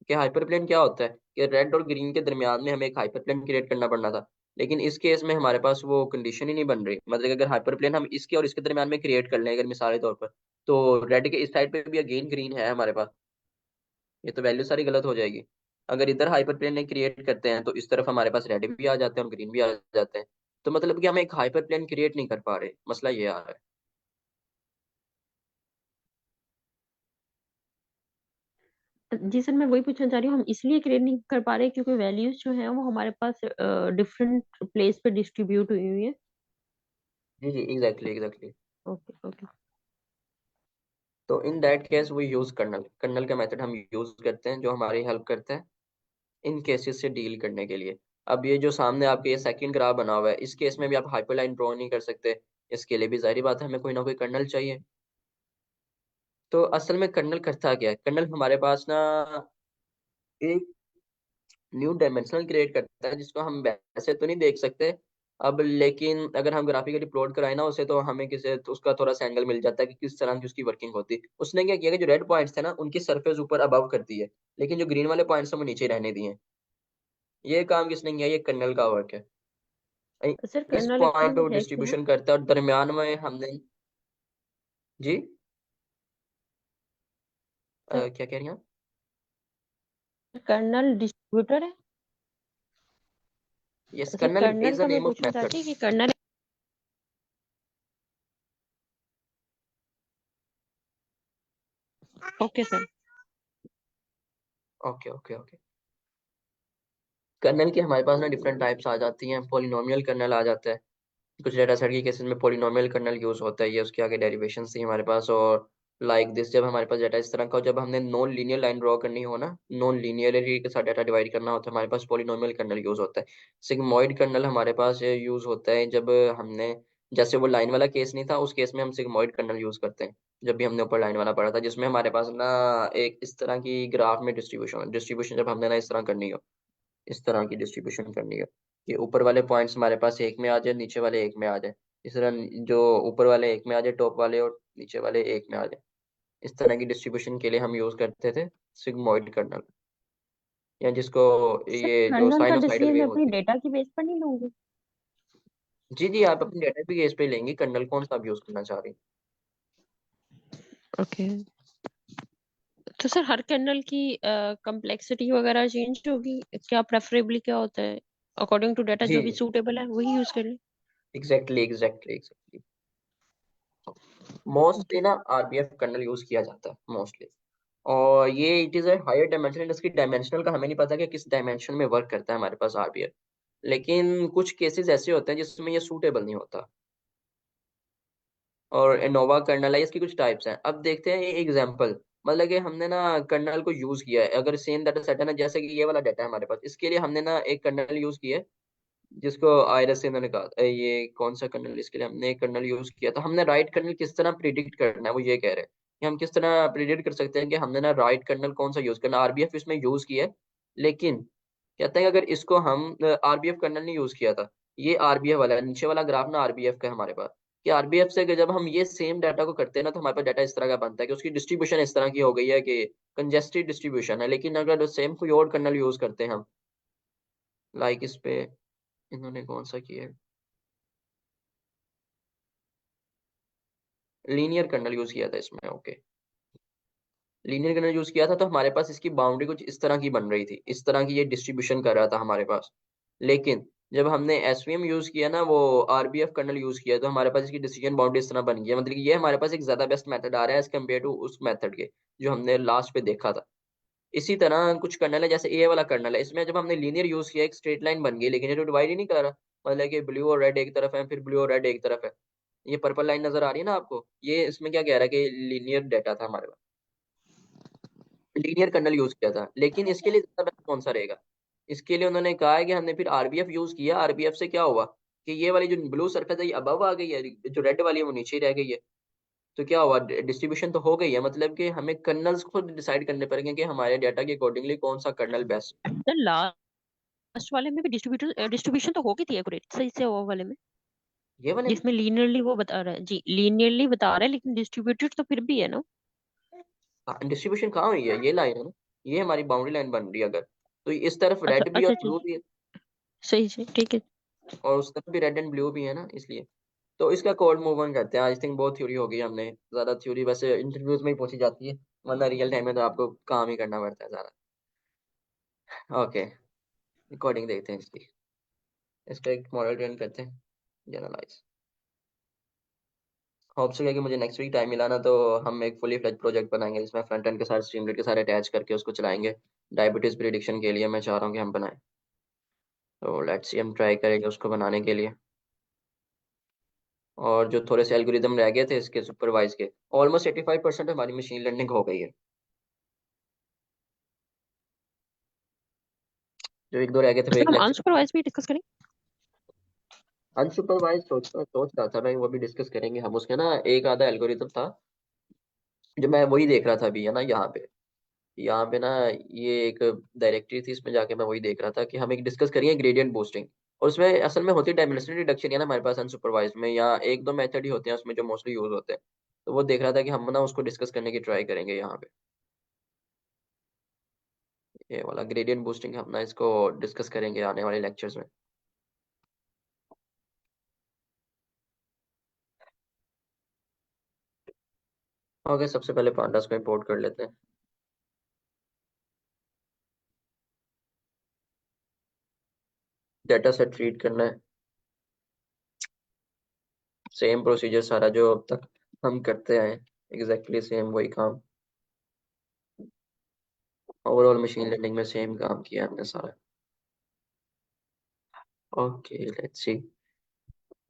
A: कि हाइपर प्लेन क्या होता है कि रेड और ग्रीन के दरमियान में हमें एक हाइपर प्लेन क्रिएट करना पड़ना था, लेकिन इस केस में हमारे पास वो कंडीशन ही नहीं बन रही। मतलब कि अगर हाइपर प्लेन हम इसके और इसके दरमियान में क्रिएट कर लें अगर मिसाल के तौर पर, तो रेड के इस साइड पे भी अगेन ग्रीन है हमारे पास, ये तो वैल्यू सारी गलत हो जाएगी। अगर इधर हाइपर प्लेन ने क्रिएट करते हैं तो इस तरफ हमारे पास रेड भी आ जाते हैं और ग्रीन भी आ जाते हैं। तो मतलब कि हम एक हाइपर प्लेन क्रिएट नहीं कर पा रहे, मसला ये आ रहा है।
C: जी सर मैं वही पूछना चाह रही हूँ हम इसलिए क्रिएट नहीं कर पा रहे क्योंकि वैल्यूज जो है वो हमारे पास डिफरेंट प्लेस पे डिस्ट्रीब्यूट हुई हुई है।
A: जी जी एग्जैक्टली एग्जैक्टली।
C: Okay okay.
A: तो in that case we use kernel, kernel का मेथड हम यूज करते हैं जो हमारी हेल्प करता है इन केसेस से डील करने के लिए। अब ये जो सामने आपके ये सेकंड ग्राफ बना हुआ है इस केस में भी आप हाइपरलाइन ड्रॉ नहीं कर सकते, इसके लिए भी जाहिर बात है हमें कोई ना कोई कर्नल चाहिए। तो असल में कर्नल करता क्या है, कर्नल हमारे पास ना एक न्यू डायमेंशनल क्रिएट करता है जिसको हम वैसे तो नहीं देख सकते अब, लेकिन अगर हम ग्राफिकली प्लॉट कराए ना उसे तो हमें किसी तो उसका थोड़ा सा एंगल मिल जाता है कि किस तरह की उसकी वर्किंग होती है। उसने क्या किया कि जो रेड पॉइंट्स थे ना उनकी सरफेस ऊपर अबव कर दी है, लेकिन जो ग्रीन वाले पॉइंट्स हैं वो नीचे रहने दिए हैं। ये काम किसने किया, ये कर्नल का वर्क है।
C: सर
A: इस
C: कर्नल
A: पॉइंट
C: एक्चुअली
A: ऑफ
C: है क्या?
A: डिस्ट्रीब्यूशन करता है और दरमियान में हमने, जी
C: सर
A: क्या कह रही हैं आप?
C: कर्नल डिस्ट्रीब्यूटर है?
A: Yes,
C: sir
A: kernel
C: kernel
A: is a
C: का मैं
A: नेम ऑफ
C: पूछना
A: मेथड।
C: चाहती हूँ कि kernel. Okay sir.
A: Okay okay okay. Kernel की हमारे पास ना डिफरेंट टाइप्स आ जाती हैं, पॉलिनोमियल कर्नल आ जाता है, कुछ डेटा सेट के केसेस में पॉलिनोमियल कर्नल यूज होता है, ये उसके आगे डेरिवेशन थी हमारे पास। और लाइक दिस जब हमारे पास डाटा इस तरह का हो, जब हमने नॉन लीनियर लाइन ड्रॉ करनी हो ना, नॉन लीनियरली के साथ डाटा डिवाइड करना होता है, हमारे पास पॉलिनोमियल कर्नल यूज होता है। सिग्मॉइड कर्नल हमारे पास यूज होता है जब हमने, जैसे वो लाइन वाला केस नहीं था उस केस में हम सिग्मॉइड कर्नल यूज करते हैं जब भी हमने ऊपर लाइन वाला पढ़ा था, जिसमें हमारे पास ना एक इस तरह की ग्राफ में डिस्ट्रीब्यूशन डिस्ट्रीब्यूशन जब हमने ना इस तरह करनी हो, इस तरह की डिस्ट्रीब्यूशन करनी है कि ऊपर वाले पॉइंट्स हमारे पास एक में आ जाए, नीचे वाले एक में आ जाए, इस तरह जो ऊपर वाले एक में आ जाए टॉप वाले, और नीचे वाले एक में आ जाए, इस तरह की डिस्ट्रीब्यूशन के लिए हम यूज करते थे सिग्मोइड कर्नल, या जिसको
C: सर
A: ये जो
C: कर्नल का
A: साइनोसाइडल
C: डिसीजन
A: वेव
C: अपनी
A: होती
C: डेटा की बेस पर नहीं लूंगी?
A: है। जी जी आप अपनी डेटा भी केस पे लेंगे कर्नल कौन सा आप यूज करना चाह रही हैं।
C: ओके। तो सर हर कर्नल की कम्प्लेक्सिटी वगैरह चेंज होगी क्या? प्रेफरेबली क्या होता है अकॉर्डिंग टू डाटा
A: जी
C: जो भी सूटेबल है वही यूज करें?
A: Exactly exactly exactly.
C: Okay.
A: Mostly ना आरबीएफ कर्नल यूज किया जाता है मोस्टली, और ये it is a higher dimension, इसकी डायमेंशनल का हमें नहीं पता कि किस डायमेंशन में वर्क करता है हमारे पास आरबीएफ, लेकिन कुछ केसेस ऐसे होते हैं जिसमें ये सूटेबल नहीं होता। और इनोवा कर्नल है, इसकी कुछ टाइप्स हैं। अब देखते हैं ये एग्जांपल, मतलब कि हमने ना कर्नल को यूज किया है, अगर सेम डाटा सेट है ना, जैसे कि ये वाला डाटा है हमारे पास, इसके लिए हमने ना एक कर्नल यूज किया है जिसको आयरस से इन्होंने कहा ये कौन सा कर्नल, इसके लिए हमने एक कर्नल यूज किया। तो हमने राइट कर्नल किस तरह प्रिडिक्ट करना है वो ये कह रहे हैं कि हम किस तरह प्रिडिक्ट कर सकते हैं कि हमने ना राइट कर्नल कौन सा यूज करना, आरबीएफ इसमें यूज किया है, लेकिन कहते हैं कि अगर इसको हम आरबीएफ कर्नल नहीं यूज किया था, ये आरबीएफ वाला है, नीचे वाला ग्राफ ना आरबीएफ का है हमारे पास, कि आरबीएफ से जब हम ये सेम डाटा को करते हैं ना तो हमारे पास डाटा इस तरह का बनता है कि उसकी डिस्ट्रीब्यूशन इस तरह की हो गई है कि कंजेस्टेड डिस्ट्रीब्यूशन है। लेकिन अगर सेम कोई और कर्नल यूज करते हैं हम, लाइक इस पे इन्होंने कौन सा किया है, लीनियर कर्नल यूज किया था इसमें, ओके, लीनियर कर्नल यूज किया था तो हमारे पास इसकी बाउंड्री कुछ इस तरह की बन रही थी, इस तरह की ये डिस्ट्रीब्यूशन कर रहा था हमारे पास। लेकिन जब हमने एसवीएम यूज किया ना, वो आरबीएफ कर्नल यूज किया, तो हमारे पास इसकी डिसीजन बाउंड्री इस तरह बन गई है। मतलब कि ये हमारे पास एक ज्यादा बेस्ट मेथड आ रहा है एज कम्पेयर टू उस मेथड के जो हमने लास्ट पे देखा था। इसी तरह कुछ कर्नल है, जैसे ए वाला कर्नल है, इसमें जब हमने लीनियर यूज किया एक स्ट्रेट लाइन बन गई, लेकिन ये तो डिवाइड ही नहीं कर रहा। मतलब कि ब्लू और रेड एक तरफ है, फिर ब्लू और रेड एक तरफ है। ये पर्पल लाइन नजर आ रही है ना आपको, ये इसमें क्या कह रहा है कि लीनियर डाटा था हमारे पास, लीनियर कर्नल यूज किया था। लेकिन इसके लिए ज्यादा बेस्ट कौन सा रहेगा? इसके लिए उन्होंने कहा है कि हमने फिर आरबीएफ यूज किया। आरबीएफ से क्या हुआ कि ये वाली जो ब्लू सर्कल है ये अबव आ गई है, जो रेड वाली है वो नीचे ही रह गई है। तो क्या हुआ, डिस्ट्रीब्यूशन तो हो गई है, मतलब कि हमें कर्नल्स खुद डिसाइड करने पड़ेंगे कि हमारे डाटा के अकॉर्डिंगली कौन सा कर्नल बेस्ट।
C: तो लास्ट वाले में भी डिस्ट्रीब्यूशन तो हो गई थी एक्यूरेट सही से वो वाले में,
A: ये वाले
C: जिसमें लीनियरली वो बता रहा है जी, लीनियरली बता रहा है लेकिन डिस्ट्रीब्यूटेड तो फिर भी है ना।
A: डिस्ट्रीब्यूशन कहाँ हुई है? ये लाइन है ना, ये हमारी बाउंड्री लाइन बन रही है अगर, तो इस तरफ
C: अच्छा
A: रेड भी और
C: अच्छा अच्छा
A: ब्लू
C: जी,
A: भी है,
C: सही से ठीक है।
A: और उस तरफ भी रेड एंड ब्लू भी है ना, इसलिए। तो इसका कोड मूव ऑन करते हैं। आई थिंक बहुत थ्योरी हो गई हमने, ज्यादा थ्योरी वैसे इंटरव्यूज में ही पूछी जाती है, वरना रियल टाइम में तो आपको काम ही करना पड़ता है सारा। ओके, रिकॉर्डिंग देखते हैं इसकी, इसका एक मॉडल ट्रेन करते हैं, जनरलाइज। होप सो कि मुझे नेक्स्ट वीक टाइम मिला ना, तो हम एक फुली फ्लेज प्रोजेक्ट बनाएंगे जिसमें फ्रंट एंड के साथ स्ट्रीमलाइट के सारे अटैच करके उसको चलाएंगे। डायबिटीज प्रिडिक्शन के लिए मैं चाह रहा हूँ कि हम बनाएं, तो लेट्स सी हम ट्राई करेंगे उसको बनाने के लिए। और जो थोड़े से एल्गोरिदम रह गए थे इसके सुपरवाइज के, ऑलमोस्ट 85% हमारी मशीन लर्निंग हो गई है। जो एक दो रह गए थे वो
C: सर
A: एक
C: हम
A: लेक्चर।
C: अनसुपरवाइज भी डिस्कस करें।
A: अनसुपरवाइज सोच रहा था मैं, वो भी डिस्कस करेंगे हम। उसके ना एक आधा एल्गोरिदम था जो मैं वही देख रहा था अभी, है ना, यहाँ पे ना, ये एक डायरेक्टरी थी, इसमें जाके मैं वही देख रहा था कि हम एक डिस्कस करिए ग्रेडियंट बूस्टिंग। और उसमें असल में होती है डायमेंशनल रिडक्शन, है ना हमारे पास अनसुपरवाइज में, या एक दो मेथड ही होते हैं उसमें जो मोस्टली यूज होते हैं। तो वो देख रहा था कि हम ना उसको डिस्कस करने की ट्राई करेंगे यहाँ पे। ये वाला ग्रेडियंट बूस्टिंग हम ना इसको डिस्कस करेंगे आने वाले लेक्चर्स में। ओके, सबसे पहले पांडास को इंपोर्ट कर लेते हैं। डेटा सेट रीड करना है, सेम प्रोसीजर सारा जो अब तक हम करते आए, एग्जैक्टली सेम वही काम। ओवरऑल मशीन लर्निंग में सेम काम किया हमने सारा। Okay, let's see,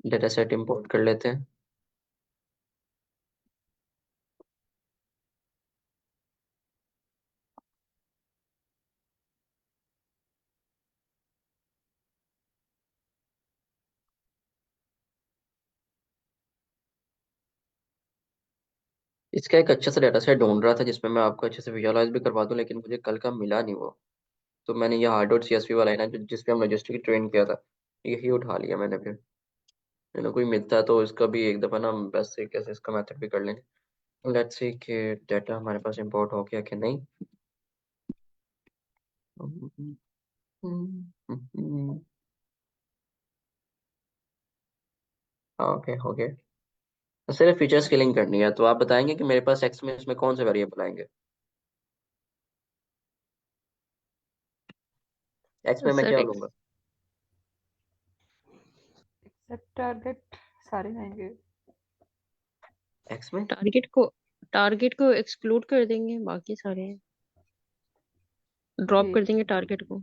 A: data set import कर लेते हैं। इसका एक अच्छा सा डेटा सेट ढूंढ रहा था जिसमें मैं आपको अच्छे से विजुअलाइज भी करवा दूं, लेकिन मुझे कल का मिला नहीं वो। तो मैंने ये हार्ड डॉट सीएसवी वाला है ना, जिसपे हम लॉजिस्टिक ट्रेन किया था, यही उठा लिया मैंने फिर। कोई मिलता है तो इसका भी एक दफा ना हम बेस्ट से कैसे इसका मेथड भी कर लेंगे। लेट्स सी कि डाटा हमारे पास इंपोर्ट हो गया कि नहीं। ओके, हो गया। तो सिर्फ फीचर स्केलिंग करनी है, तो आप बताएंगे कि मेरे पास एक्स में इसमें कौन से वेरिएबल आएंगे? एक्स में मैं
C: सर
A: क्या
C: एक
A: लूंगा?
B: एक्सेप्ट टारगेट सारे आएंगे।
A: एक्स में।
C: टारगेट को एक्सक्लूड कर देंगे, बाकी सारे ड्रॉप कर
B: ठीक
C: देंगे
B: है।
C: टारगेट को।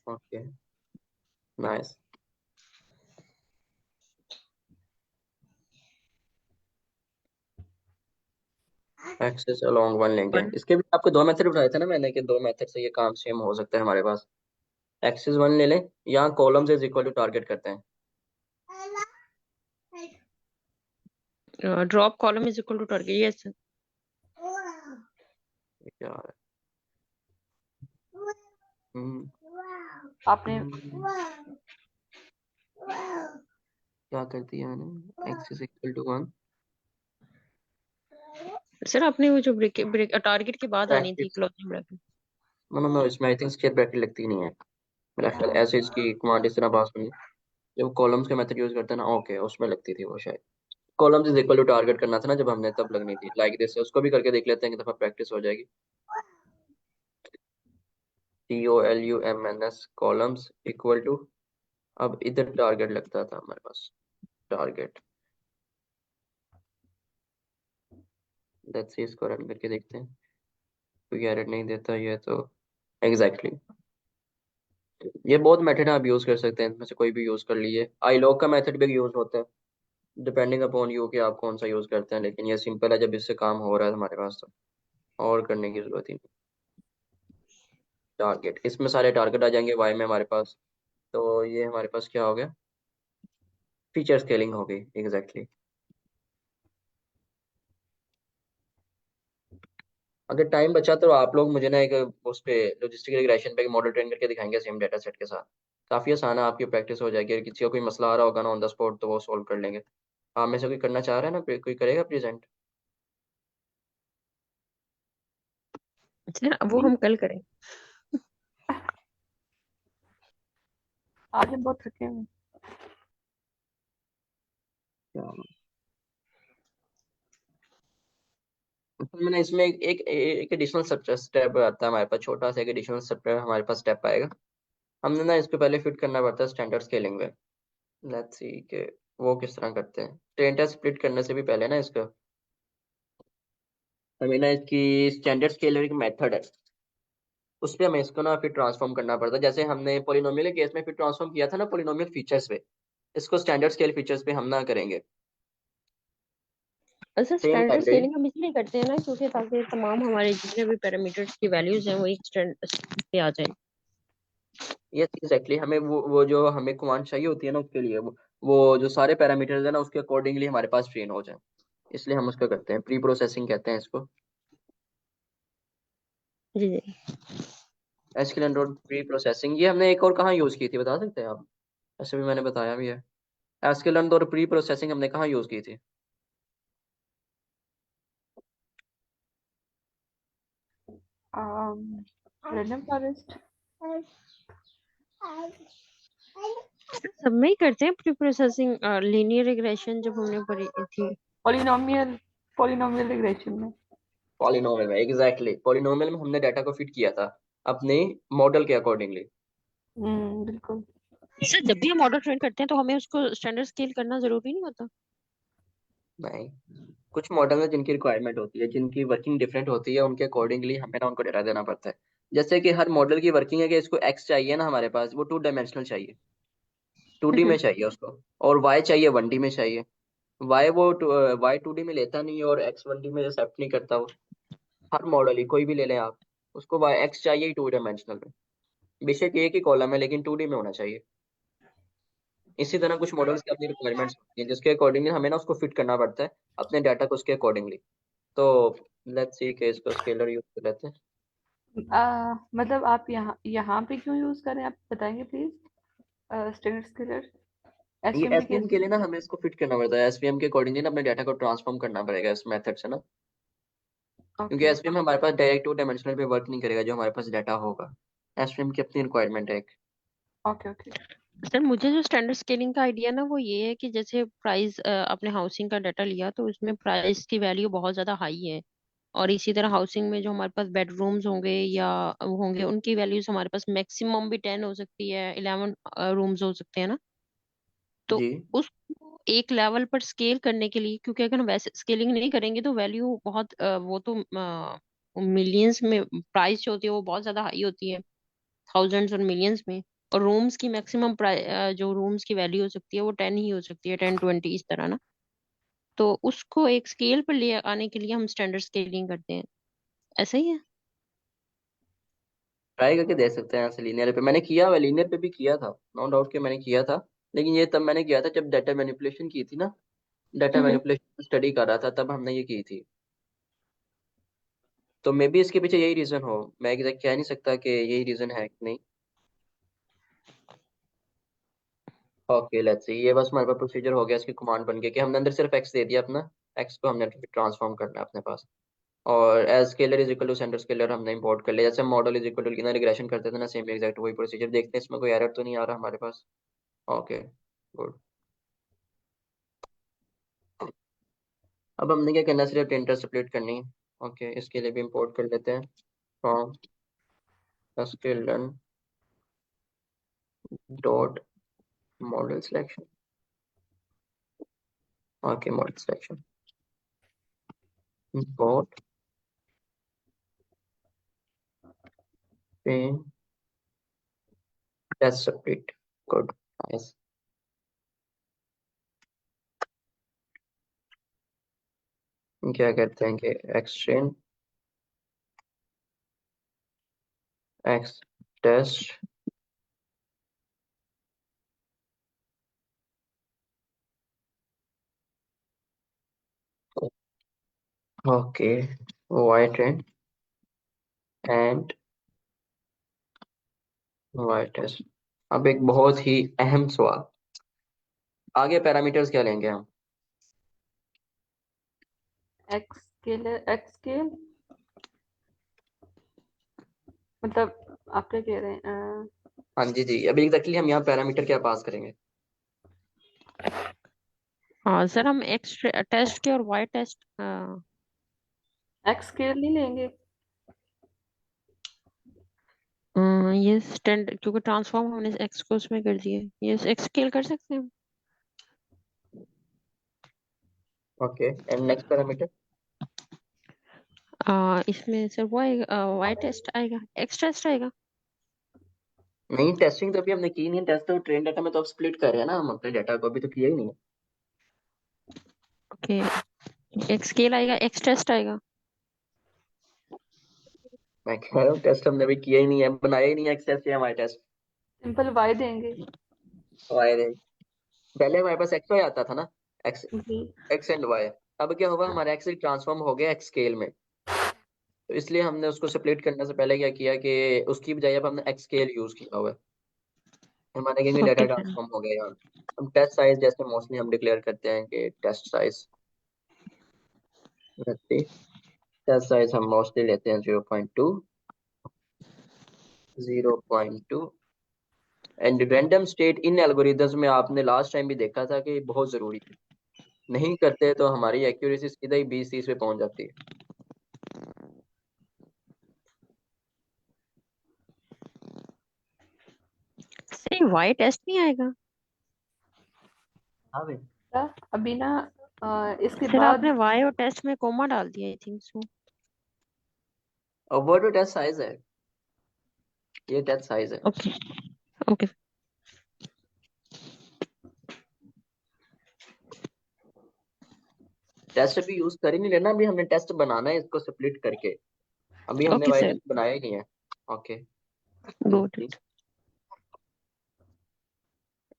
A: Okay, nice. Axis along one लेंगे,
C: वन
A: इसके भी आपको दो मेथड बताए थे ना मैंने, कि दो मेथड से ये काम सेम हो सकता है हमारे पास। एक्सेस वन ले लें, या columns is equal to target करते हैं।
C: Drop column is equal to target, yes.
A: ये क्या आ रहा है?
B: आपने
A: क्या कर दिया मैंने, axis equal to one.
C: Sir आपने वो जो ब्रेक ब्रेक टारगेट के बाद आनी थी
A: brackets,
C: closing bracket.
A: No no no, इसमें आई थिंक स्क्वायर ब्रैकेट लगती नहीं है मेरा ख्याल, ऐसे इसकी कमांड इस तरह पास होनी। जब कॉलम्स के मेथड यूज करते हैं ना, ओके, उसमें लगती थी वो शायद। Columns is equal to target करना था ना जब हमने, तब लगनी थी लाइक दिस। उसको भी करके देख लेते हैं, कि दफा प्रैक्टिस हो जाएगी। COLUMNS कॉलम्स इक्वल टू, अब इधर टारगेट लगता था हमारे पास, टारगेट। लेट्स सी, इसको रन करके देखते हैं। कोई एरर नहीं देता ये तो। एग्जैक्टली ये बहुत मेथड आप यूज कर सकते हैं, इनमें से कोई भी यूज कर लीजिए। आई लॉग का मेथड भी यूज होता है, डिपेंडिंग अपॉन यू कि आप कौन सा यूज करते हैं, लेकिन ये सिंपल है जब इससे काम हो रहा है हमारे पास तो और करने की जरूरत ही नहीं। टारगेट, इसमें सारे टारगेट आ जाएंगे वाई में हमारे पास। तो ये हमारे पास क्या हो गया, फीचर स्केलिंग हो गई एग्जैक्टली। अगर टाइम बचा तो आप लोग मुझे ना एक उस पे लॉजिस्टिक रिग्रेशन पे एक मॉडल ट्रेन करके दिखाएंगे सेम डेटा सेट के साथ। काफी आसान है, आपकी प्रैक्टिस हो जाएगी। अगर किसी का कोई मसला आ रहा होगा ना ऑन द स्पॉट तो वो सॉल्व कर लेंगे। आप में से कोई करना चाह रहा है ना, कोई करेगा प्रेजेंट?
C: अच्छा वो हम कल करें।
B: आज हम बहुत थके हैं।
A: मैंने इसमें एक एडिशनल स्टेप आता है हमारे पास, छोटा सा एक एडिशनल स्टेप हमारे पास स्टेप आएगा। हमने ना इसको पहले फिट करना पड़ता है स्टैंडर्ड स्केलिंग में। लेट्स सी कि वो किस तरह करते हैं। डेटा स्प्लिट करने से भी पहले ना इसका हमें ना इसकी स्टैंडर्ड स्केलर एक मेथड है, उस पर हमें इसको ना फिर ट्रांसफॉर्म करना पड़ता है। जैसे हमने पोलिनोमियल केस में फिर ट्रांसफॉर्म किया था ना पोलिनोमियल फीचर्स पे, इसको स्टैंडर्ड स्केल फीचर्स पे हम ना करेंगे।
C: अच्छा
A: सेम
C: स्टैंडर्ड
A: लाइब्रेरी।
C: स्केलिंग हम इसलिए करते हैं ना क्योंकि ताकि तमाम हमारे जितने भी पैरामीटर्स की वैल्यूज हैं वो एक स्टैंडर्ड पे आ जाए।
A: यस एग्जैक्टली, हमें वो जो हमें कमांड चाहिए होती है ना उसके लिए वो जो सारे पैरामीटर्स है ना उसके अकॉर्डिंगली हमारे पास ट्रेन हो जाए, इसलिए हम उसका करते हैं, प्री प्रोसेसिंग कहते हैं इसको।
C: जी जी।
A: एसक्यूएल डॉट प्री प्रोसेसिंग ये हमने एक और कहाँ यूज की थी बता सकते हैं आप? ऐसे भी मैंने बताया भी है। एसक्यूएल डॉट प्री प्रोसेसिंग हमने कहाँ यूज की थी?
B: Random forest.
C: सब में ही करते हैं प्री प्रोसेसिंग, लीनियर रिग्रेशन जब हमने पढ़ी थी।
B: पॉलिनोमियल पॉलिनोमियल रिग्रेशन में।
A: पॉलिनोमियल में एग्जैक्टली, पॉलिनोमियल में हमने डाटा को फिट किया था अपने मॉडल के अकॉर्डिंगली।
B: बिल्कुल।
C: सर जब भी हम मॉडल ट्रेन करते हैं तो हमें उसको स्टैंडर्ड स्केल करना जरूरी नहीं होता?
A: नहीं, कुछ मॉडल है जिनकी रिक्वायरमेंट होती है, जिनकी वर्किंग डिफरेंट होती है, उनके अकॉर्डिंगली हमें ना उनको डेटा देना पड़ता है। जैसे कि हर मॉडल की वर्किंग है कि इसको एक्स चाहिए ना हमारे पास, वो 2 डायमेंशनल चाहिए, 2D में चाहिए उसको। और वाई चाहिए 1D में चाहिए। वाई 2D में लेता नहीं है और एक्स 1D में एक्सेप्ट नहीं करता वो। हर मॉडल ही कोई भी ले लें आप, उसको वाई एक्स चाहिए ही 2 डायमेंशनल में। बेशक एक ही कॉलम है लेकिन 2D में होना चाहिए। इसी तरह कुछ मॉडल्स की अपनी रिक्वायरमेंट्स होती हैं जिसके अकॉर्डिंगली हमें ना उसको फिट करना पड़ता है अपने डाटा को उसके अकॉर्डिंगली। तो लेट्स सी के इसको स्केलर यूज कर लेते हैं।
B: मतलब आप यहाँ यहाँ पे क्यों यूज करें, आप बताएंगे प्लीज? स्टैंडर्ड स्केलर
A: ये
B: एसवीएम में
A: एसवीएम
B: कैसे?
A: के लिए ना हमें इसको फिट करना पड़ता है, एसवीएम के अकॉर्डिंगली ना अपने डाटा को ट्रांसफॉर्म करना पड़ेगा इस मेथड से ना। क्योंकि
B: ओके
A: एसवीएम हमारे पास डायरेक्ट 2 डायमेंशनल पे वर्क नहीं करेगा जो हमारे पास डाटा होगा। एसवीएम की अपनी रिक्वायरमेंट है एक।
B: Okay okay.
C: सर मुझे जो स्टैंडर्ड स्केलिंग का आइडिया ना वो ये है कि जैसे प्राइस अपने हाउसिंग का डाटा लिया तो उसमें प्राइस की वैल्यू बहुत ज्यादा हाई है। और इसी तरह हाउसिंग में जो हमारे पास बेडरूम्स होंगे या वो होंगे उनकी वैल्यूज हमारे पास मैक्सिमम भी 10 हो सकती है, 11 रूम्स हो सकते हैं ना। तो
A: जी।
C: उस एक लेवल पर स्केल करने के लिए, क्योंकि अगर हम वैसे स्केलिंग नहीं करेंगे तो वैल्यू बहुत वो तो मिलियंस में प्राइस जो होती है वो बहुत ज्यादा हाई होती है, थाउजेंड्स और मिलियंस में। और रूम्स की मैक्सिमम जो रूम्स की वैल्यू हो सकती है वो 10 ही हो सकती है, 10 20 इस तरह ना। तो उसको एक स्केल पर ले आने के लिए हम स्टैंडर्ड स्केलिंग करते हैं, ऐसा ही है।
A: ट्राई करके दे सकते हैं ऐसे लीनियर पे, मैंने किया हुआ लीनियर पे भी किया था, नो डाउट कि मैंने किया था। लेकिन ये तब मैंने किया था जब डाटा मैनिपुलेशन की थी ना, डाटा
C: हम्म।
A: मैनिपुलेशन स्टडी कर रहा था तब हमने ये की थी। तो मे बी इसके पीछे यही रीजन हो, मैं एग्जैक्ट कह नहीं सकता कि यही रीजन है कि नहीं। ओके लेट्स सी, ये बस हमारे पास प्रोसीजर हो गया इसकी कमांड बन गई कि हमने अंदर सिर्फ एक्स दे दिया अपना, एक्स को हमने ट्रांसफॉर्म करना है अपने पास। और as scaler is equal to centre scaler हमने इंपोर्ट कर लिया, जैसे model is equal to linear regression करते थे ना, सेम एग्जैक्ट वही प्रोसीजर। देखते हैं इसमें कोई एरर तो नहीं आ रहा हमारे पास। Okay good. अब हमने क्या करना है, सिर्फ इंटर स्प्लिट करनी है। ओके इसके लिए भी इंपोर्ट कर लेते हैं from sklearn dot model selection. Okay model selection. import pin test split good nice। क्या करते हैं कि exchange X test okay Y train and Y test. अब एक बहुत ही अहम सवाल, आगे पैरामीटर्स क्या लेंगे हम?
B: एक्स स्केल मतलब आप क्या कह रहे हैं?
A: हाँ जी जी, अभी एग्जैक्टली हम यहाँ पैरामीटर क्या पास करेंगे?
C: हाँ सर, हम एक्स टेस्ट के और वाई टेस्ट।
B: एक्स स्केल नहीं लेंगे?
C: ये स्टैंड क्योंकि ट्रांसफॉर्म हमने एक्स को उसमें कर दिया है, ये एक्स स्केल कर सकते हैं हम।
A: Okay and next parameter?
C: इसमें सर वो आएगा, वाई टेस्ट आएगा, एक्स टेस्ट आएगा।
A: नहीं, टेस्टिंग तो अभी हमने की नहीं, टेस्ट तो ट्रेन डाटा में तो अब स्प्लिट कर रहे हैं ना हम, अपने डाटा को अभी तो किया ही नहीं है।
C: ओके, एक्स स्केल आएगा, एक्स टेस्ट आएगा।
A: मैं कह रहा हूँ टेस्ट हमने अभी किया ही नहीं है, बनाया ही नहीं है एक्सेस या हमारे टेस्ट।
B: सिंपल वाई देंगे।
A: वाई रे, पहले हमारे पास एक्स वाई आता था ना, एक्स
B: जी।
A: X and Y. अब क्या हुआ, हमारा एक्स ट्रांसफॉर्म हो गया एक्स स्केल में, तो इसलिए हमने उसको सेपरेट करने से पहले क्या किया कि उसकी बजाय अब हमने एक्स स्केल यूज किया हुआ है। हम मानेंगे डाटा
C: ओके सर।
A: ट्रांसफॉर्म हो गया यहाँ। हम टेस्ट साइज जैसे मोस्टली हम डिक्लेयर करते हैं कि टेस्ट साइज, टेस्ट साइज हम मोस्टली लेते हैं 0.2, 0.2। And random state in algorithms में आपने लास्ट टाइम भी देखा था कि बहुत जरूरी है, नहीं करते तो हमारी एक्यूरेसी सीधा ही 20-30 पे पहुंच जाती है।
C: सर वाई टेस्ट नहीं आएगा?
A: हाँ भाई।
B: अभी ना इसके
C: सर आपने
B: बाद
C: वाई और टेस्ट में कोमा डाल दिया, आई थिंक सो।
A: और वो तो टेस्ट साइज है, ये टेस्ट साइज है।
C: Okay okay.
A: टेस्ट अभी यूज कर ही नहीं लेना, अभी हमने टेस्ट बनाना है इसको स्प्लिट करके, अभी हमने
C: ओके
A: वाई
C: सर,
A: टेस्ट बनाया ही नहीं है। ओके।
C: गुड।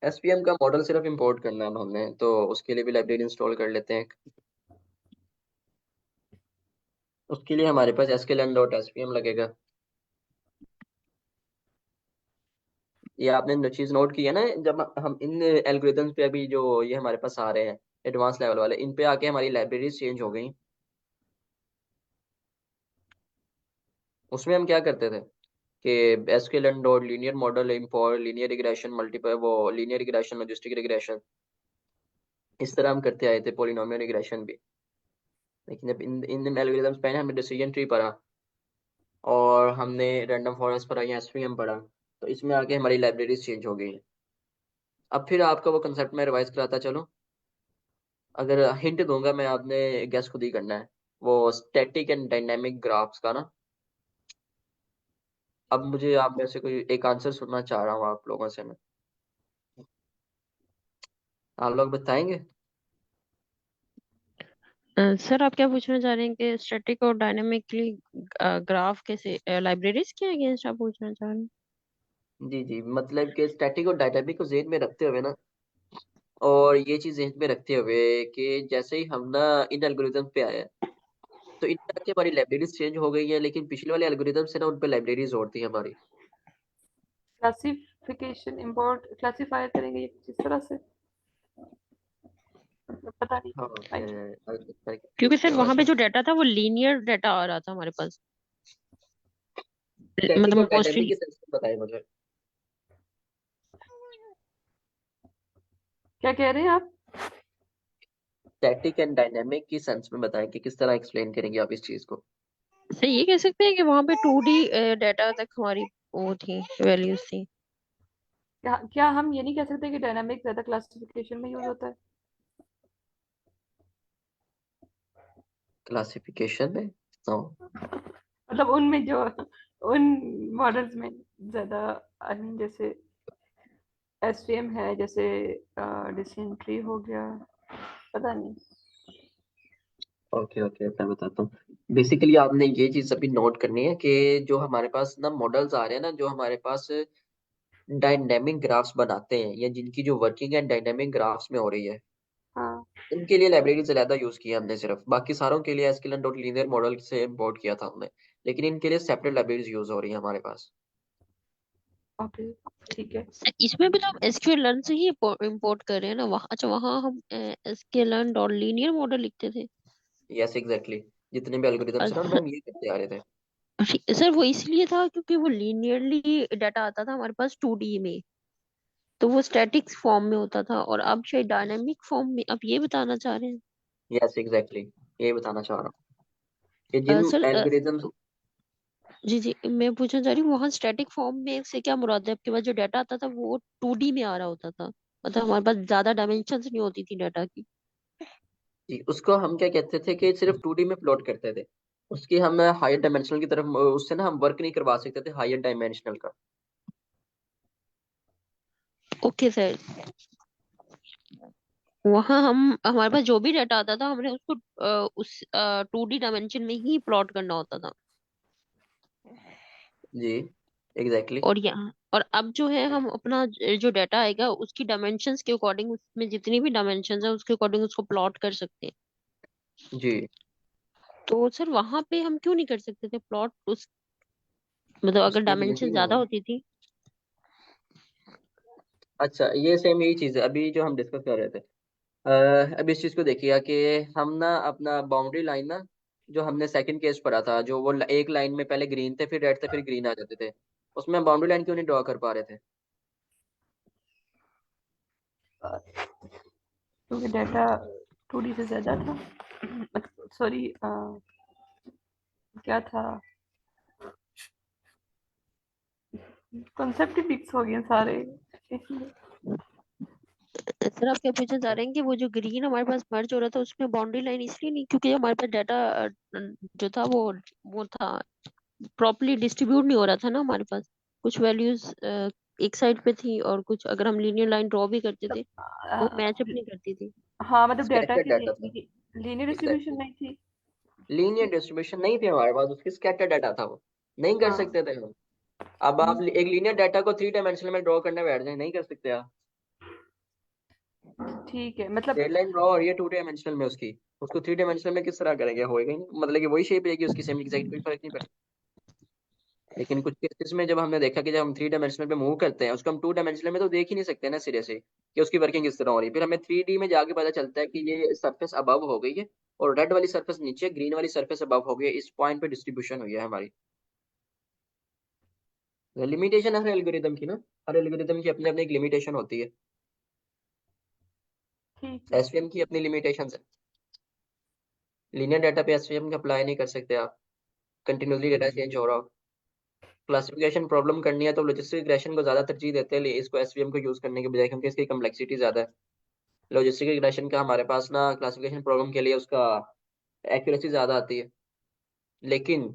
A: एसपीएम का मॉडल सिर्फ इंपोर्ट करना है अब हमने, तो उसके लिए भी लाइब्रेरी इंस्टॉल कर लेते हैं। उसके लिए हमारे पास sklearn.spm लगेगा। ये आपने जो चीज नोट की है ना, जब हम इन एल्गोरिथम्स पे अभी जो ये हमारे पास आ रहे हैं एडवांस लेवल वाले, इन पे आके हमारी लाइब्रेरीज चेंज हो गई। उसमें हम क्या करते थे कि SQL dot linear model import linear regression multiple वो लीनियर रिग्रेशन लॉजिस्टिक रिग्रेशन, इस तरह हम करते आए थे, पॉलिनोमियल रिग्रेशन भी। लेकिन जब इन इन एल्गोरिथम्स पे हमने डिसीजन ट्री पढ़ा और हमने रैंडम फॉरेस्ट पढ़ा या एसवीएम पढ़ा, तो इसमें आके हमारी लाइब्रेरीज चेंज हो गई हैं। अब फिर आपका वो कंसेप्ट में रिवाइज कराता चलो। अगर हिंट दूंगा मैं, आपने गेस खुद ही करना है, वो स्टैटिक एंड डायनामिक ग्राफ्स का ना। अब मुझे आप में से कोई एक आंसर सुनना चाह रहा हूँ आप लोगों से मैं, आप लोग बताएंगे?
C: सर आप क्या पूछना चाह रहे हैं कि स्टैटिक और डायनेमिकली ग्राफ कैसे लाइब्रेरीज के अगेंस्ट आप पूछना चाह रहे हैं?
A: जी जी, मतलब कि स्टैटिक और डायनामिक को जेहन में रखते हुए ना, और ये चीज जेहन में रखते हुए कि जैसे ही हम ना इन एल्गोरिथम पे आए हैं, तो इन तरह की हमारी लाइब्रेरीज चेंज हो गई है, लेकिन पिछले वाले एल्गोरिथम से ना उन पे लाइब्रेरीज और थी हमारी।
B: क्लासिफिकेशन इंपोर्ट क्लासिफायर करेंगे ये कुछ इस तरह से, मतलब पता नहीं।
A: हाँ
B: आइडिया।
A: मैं
C: क्योंकि
A: यूज
C: सर
A: किया हुआ
C: वहां पे
A: था।
C: जो डाटा था वो लीनियर डाटा आ रहा था हमारे पास,
A: स्टैटिक और
C: मतलब
A: डायनामिक
C: मोस्टली।
A: के सेंस में बताइए मुझे।
B: क्या कह रहे हैं आप?
A: स्टैटिक एंड डायनामिक की सेंस में बताएं कि किस तरह एक्सप्लेन करेंगे आप इस चीज को।
C: सर ये कह सकते हैं कि वहां पे 2D डाटा तक हमारी वो थी, वैल्यूज थी।
B: क्या हम ये नहीं कह सकते कि डायनामिक ज्यादा क्लासिफिकेशन में यूज होता है?
A: क्लासिफिकेशन में नो।
B: मतलब उनमें जो उन मॉडल्स में ज्यादा आई मीन जैसे एसवीएम है, जैसे डिसेंट्री हो गया, पता नहीं।
A: ओके ओके, मैं बताता हूँ। बेसिकली आपने ये चीज अभी नोट करनी है कि जो हमारे पास ना मॉडल्स आ रहे हैं ना, जो हमारे पास डायनेमिक ग्राफ्स बनाते हैं या जिनकी जो वर्किंग है डायनेमिक ग्राफ्स में हो रही है,
B: हाँ,
A: इनके लिए लाइब्रेरी से ज्यादा यूज किया हमने सिर्फ। बाकी सारों के लिए एसक्यूएल डॉट लीनियर मॉडल से इम्पोर्ट किया था हमने, लेकिन इनके लिए सेपरेट लाइब्रेरीज यूज हो रही है हमारे पास।
B: ओके, ठीक है।
C: इसमें भी तो हम एसक्यूएल लर्न से ही इंपोर्ट कर रहे हैं ना वहाँ। अच्छा, वहाँ हम SQL learn dot linear model लिखते थे।
A: यस एग्जैक्टली, जितने भी एल्गोरिथम्स हैं ना उनमें हम ये करते आ रहे थे।
C: सर वो इसलिए था क्योंकि वो लीनियरली डाटा आता था हमारे पास 2D में, तो वो स्टैटिक फॉर्म में होता था। और अब शायद डायनामिक फॉर्म में, आप ये बताना चाह रहे हैं?
A: यस एग्जैक्टली, ये बताना चाह रहा हूँ कि जिन
C: सर
A: एल्गोरिथम्स।
C: जी जी, मैं पूछना चाह रही हूँ वहाँ स्टैटिक फॉर्म में से क्या मुराद है? आपके पास जो डाटा आता था वो 2D में आ रहा होता था, मतलब हमारे पास ज्यादा डायमेंशन नहीं होती थी डाटा की।
A: जी, उसको हम क्या कहते थे कि सिर्फ 2D में प्लॉट करते थे। उसकी हम हायर डायमेंशनल की तरफ उससे ना हम वर्क नहीं करवा सकते थे हायर डायमेंशनल का।
C: ओके सर, वहाँ हम हमारे पास जो भी डाटा आता था हमने उसको उस 2D डायमेंशन में ही प्लॉट करना होता था।
A: जी एग्जैक्टली।
C: और यहाँ और अब जो है हम अपना जो डाटा आएगा उसकी डायमेंशंस के अकॉर्डिंग, उसमें जितनी भी डायमेंशंस है उसके अकॉर्डिंग उसको प्लॉट कर सकते हैं।
A: जी,
C: तो सर वहां पे हम क्यों नहीं कर सकते थे प्लॉट उस, मतलब अगर
A: उसके लिए
C: डायमेंशन
A: ही
C: ज्यादा
A: है।
C: होती थी।
A: अच्छा, ये सेम यही चीज है अभी जो हम डिस्कस कर रहे थे। अब इस चीज को देखिए कि हम ना अपना बाउंड्री लाइन ना, जो हमने सेकंड केस पढ़ा था, जो वो एक लाइन में पहले ग्रीन थे फिर रेड थे फिर ग्रीन आ जाते थे, उसमें बाउंड्री लाइन क्यों नहीं ड्रॉ कर पा रहे थे?
B: क्योंकि डाटा 2D से ज्यादा था, सॉरी, क्या था, कॉन्सेप्ट ही फिक्स हो गए सारे इसलिए।
C: सर आप क्या पूछना चाह रहे हैं कि वो जो ग्रीन हमारे पास मर्ज हो रहा था उसमें बाउंड्री लाइन इसलिए नहीं, क्योंकि हमारे पास डाटा जो था वो था प्रॉपर्ली डिस्ट्रीब्यूट नहीं हो रहा था ना हमारे पास। कुछ वैल्यूज एक साइड पे थी और कुछ, अगर हम लीनियर लाइन ड्रॉ भी करते थे वो मैचअप नहीं करती थी।
B: हाँ, मतलब डाटा
A: स्कैटर्ड
B: की
A: डाटा था।
B: लीनियर डिस्ट्रीब्यूशन
A: एग्जैक्टली,
B: नहीं थी।
A: लीनियर डिस्ट्रीब्यूशन नहीं थे हमारे पास, उसकी स्कैटर्ड डाटा था, वो नहीं कर
B: हाँ,
A: सकते थे हम। अब आप एक लीनियर डाटा को 3 डायमेंशनल में ड्रॉ करने बैठ जाए, नहीं कर सकते आप।
B: ठीक है, मतलब
A: डेड लाइन ड्रॉ और ये 2 डायमेंशनल में उसकी, उसको 3 डायमेंशनल में किस तरह करेंगे? होएगा ही नहीं, मतलब कि वही शेप रहेगी उसकी सेम एग्जैक्ट, कोई फर्क नहीं पड़ता। लेकिन कुछ केसेस में जब हमने देखा कि जब हम 3 डायमेंशनल पे मूव करते हैं उसको हम 2 डायमेंशनल में तो देख ही नहीं सकते ना सिरे से कि उसकी वर्किंग किस तरह हो रही है। फिर हमें 3D में जाके पता चलता है कि ये सरफेस अबव हो गई है और रेड वाली सरफेस नीचे, ग्रीन वाली सरफेस अबव हो गई है, इस पॉइंट पे डिस्ट्रीब्यूशन हुई है हमारी। लिमिटेशन है हर एल्गोरिदम की ना, हर एल्गोरिदम की अपनी अपनी एक लिमिटेशन होती है।
B: ठीक है।
A: एसवीएम की अपनी लिमिटेशन है। लीनियर डाटा पे एसवीएम का अप्लाई नहीं कर सकते आप, कंटिन्यूसली डाटा चेंज हो रहा हो। क्लासिफिकेशन प्रॉब्लम करनी है तो लॉजिस्टिक रिग्रेशन को ज्यादा तरजीह देते हैं इसको एसवीएम को यूज करने के बजाय, क्योंकि इसकी कम्प्लेक्सिटी ज्यादा है। लॉजिस्टिक रिग्रेशन का हमारे पास ना क्लासिफिकेशन प्रॉब्लम के लिए उसका एक्यूरेसी ज्यादा आती है। लेकिन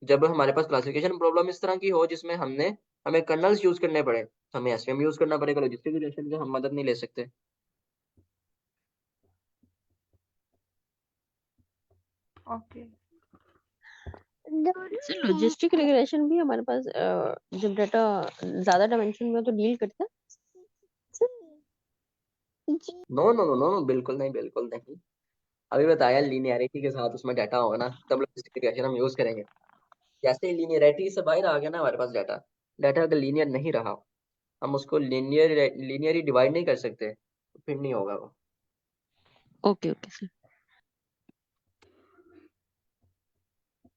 A: जब हमारे पास क्लासिफिकेशन प्रॉब्लम इस तरह की हो जिसमें हमें कर्नल्स यूज करने पड़े तो हमें एसवीएम यूज करना पड़ेगा, लॉजिस्टिक रिग्रेशन की हम मदद नहीं ले सकते।
B: ओके।
C: सर लॉजिस्टिक रिग्रेशन भी हमारे पास जब डाटा ज्यादा डायमेंशन में हो तो डील करता
A: नो नो नो नो, बिल्कुल नहीं, बिल्कुल नहीं। अभी बताया लीनियरिटी के साथ उसमें डाटा होगा ना तब लॉजिस्टिक रिग्रेशन हम यूज करेंगे। जैसे ही लीनियरिटी से बाहर आ गया ना हमारे पास डाटा, डाटा अगर लीनियर नहीं रहा, हम उसको लीनियरली डिवाइड नहीं कर सकते तो फिर नहीं होगा वो।
C: है। Okay okay sir.